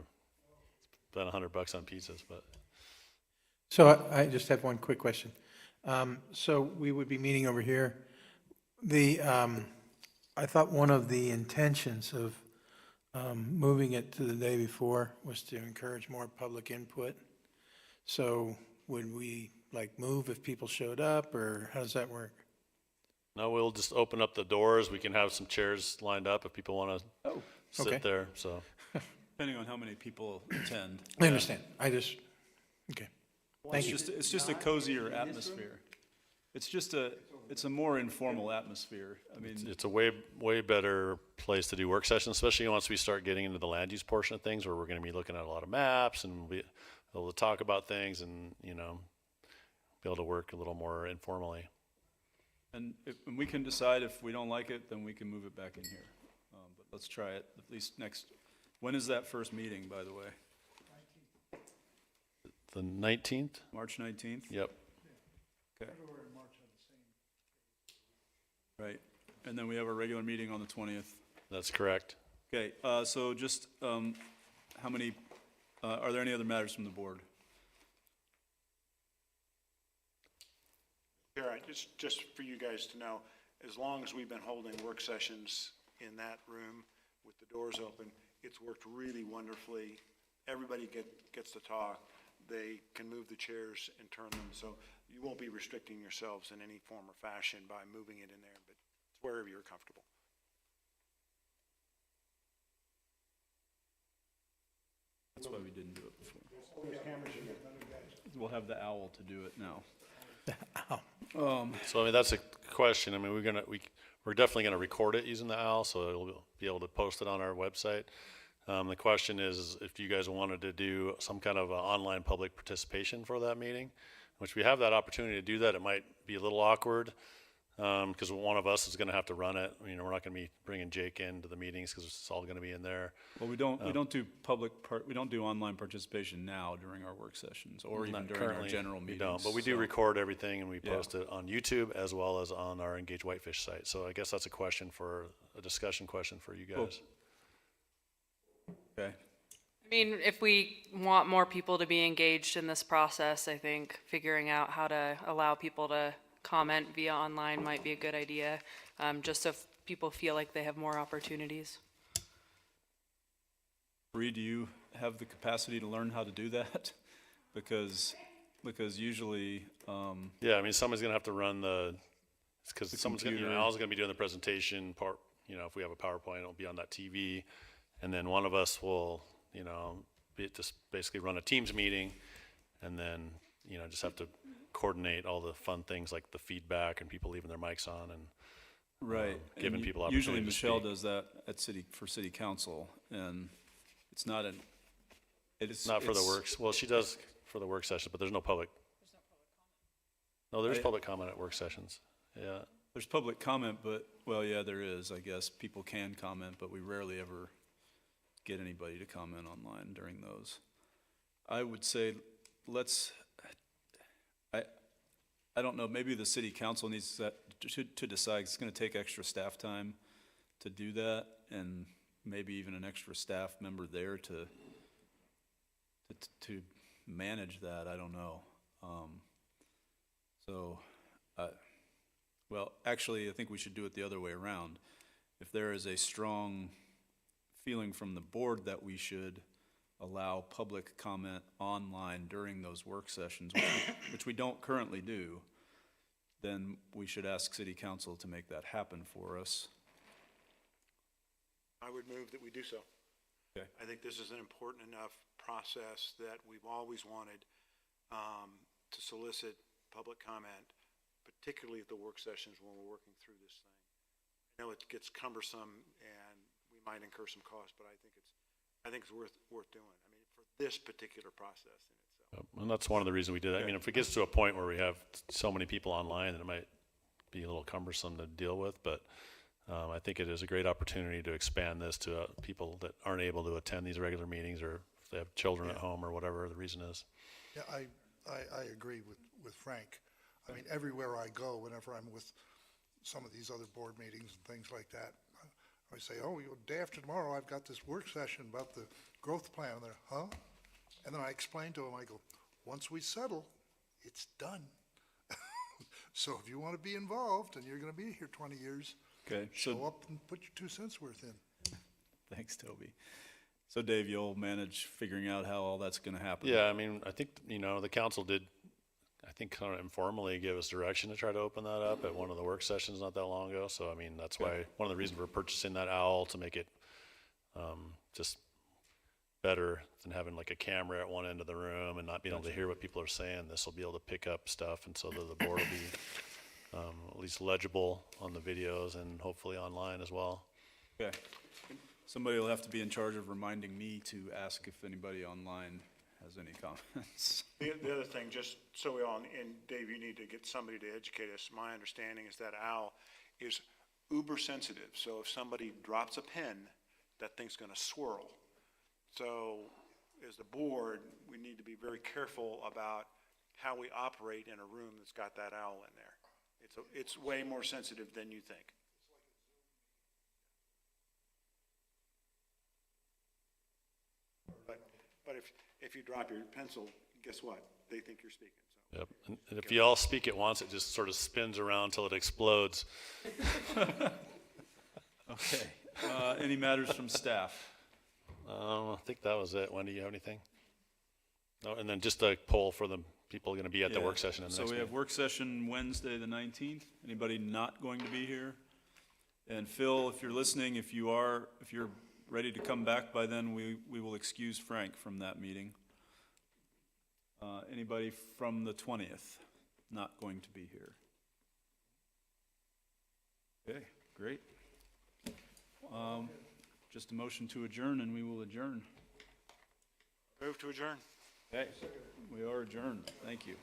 spend $100 on pizzas, but. So I just have one quick question. So we would be meeting over here. I thought one of the intentions of moving it to the day before was to encourage more public input. So would we move if people showed up, or how does that work? No, we'll just open up the doors. We can have some chairs lined up if people want to sit okay. there, so. Depending on how many people attend. I understand. Okay. Thank you. It's just a cozier atmosphere. It's a more informal atmosphere. I mean, It's a way better place to do work sessions, especially once we start getting into the land use portion of things, where we're going to be looking at a lot of maps and we'll be able to talk about things and, be able to work a little more informally. and we can decide if we don't like it, then we can move it back in here. But let's try it at least when is that first meeting, by the way? The 19th? March 19th? Yep. Okay. Right. And then we have a regular meeting on the 20th. That's correct. Okay, so just, how many, are there any other matters from the board? Chair, just for you guys to know, as long as we've been holding work sessions in that room with the doors open, it's worked really wonderfully. Everybody gets to talk. They can move the chairs and turn them, so you won't be restricting yourselves in any form or fashion by moving it in there, but it's wherever you're comfortable. That's why we didn't do it before. We'll have the owl to do it now. So, that's a question. We're definitely gonna record it using the OWL, so it'll be able to post it on our website. The question is if you guys wanted to do some kind of online public participation for that meeting, which we have that opportunity to do that. It might be a little awkward, because one of us is gonna have to run it. We're not gonna be bringing Jake into the meetings because it's all gonna be in there. Well, we don't do online participation now during our work sessions or even Not during our currently, general we meetings. don't, but we do so- record everything and we Yeah. post it on YouTube as well as on our Engage Whitefish site. So I guess that's a discussion question for you Cool. guys. Okay. If we want more people to be engaged in this process, I think figuring out how to allow people to comment via online might be a good idea, just so people feel like they have more opportunities. Bree, do you have the capacity to learn how to do that? Because usually, Yeah, someone's gonna have to run because The someone's computer. Al's gonna be doing the presentation part, if we have a PowerPoint, it'll be on that TV. And then one of us will, just basically run a Teams meeting, and then, just have to coordinate all the fun things like the feedback and people leaving their mics on and Right. giving And people usually opportunity to Michelle speak. does that for city council, and it's not an, it's. Not for the it's- works, well, she does for the work session, but there's no public. No, there's public comment at work sessions, yeah. There's public comment, but, well, yeah, there is, I guess. People can comment, but we rarely ever get anybody to comment online during those. I would say, I don't know, maybe the city council needs to decide, it's gonna take extra staff time to do that, and maybe even an extra staff member there to manage that, I don't know. Well, actually, I think we should do it the other way around. If there is a strong feeling from the board that we should allow public comment online during those work sessions, which we don't currently do, then we should ask city council to make that happen for us. I would move that we do so. Okay. I think this is an important enough process that we've always wanted to solicit public comment, particularly at the work sessions when we're working through this thing. I know it gets cumbersome and we might incur some costs, but I think it's worth doing. I mean, for this particular process in itself. And that's one of the reasons we did that. I mean, if it gets to a point where we have so many people online, then it might be a little cumbersome to deal with, but I think it is a great opportunity to expand this to people that aren't able to attend these regular meetings, or if they have children at home or whatever the reason is. Yeah, I agree with Frank. I mean, everywhere I go, whenever I'm with some of these other board meetings and things like that, I say, oh, day after tomorrow, I've got this work session about the growth plan. And they're, huh? And then I explain to them, I go, once we settle, it's done. So if you want to be involved and you're going to be here 20 years, Okay, show up and put your 2 cents worth in. Thanks, Toby. So Dave, you'll manage figuring out how all that's gonna happen? Yeah, I mean, I think, the council did, I think, kind of informally give us direction to try to open that up at one of the work sessions not that long ago. So, I mean, that's why, one of the reasons we're purchasing that owl, to make it just better than having like a camera at one end of the room and not being able to hear what people are saying. This will be able to pick up stuff, and so that the board will be at least legible on the videos and hopefully online as well. Okay. Somebody will have to be in charge of reminding me to ask if anybody online has any comments. The other thing, just so we all, and Dave, you need to get somebody to educate us. My understanding is that owl is uber sensitive. So if somebody drops a pen, that thing's going to swirl. So as the board, we need to be very careful about how we operate in a room that's got that owl in there. It's way more sensitive than you think. But if you drop your pencil, guess what? They think you're speaking. So. Yep. And if you all speak at once, it just sort of spins around until it explodes. Okay. Any matters from staff? I think that was it. Wendy, you have anything? No, and then just a poll for the people going to be at the Yeah. work session in the So next we have meeting. work session Wednesday, the 19th. Anybody not going to be here? And Phil, if you're listening, if you're ready to come back by then, we will excuse Frank from that meeting. Anybody from the 20th not going to be here? Okay, great. Just a motion to adjourn, and we will adjourn. Move to adjourn. Okay, we are adjourned. Thank you.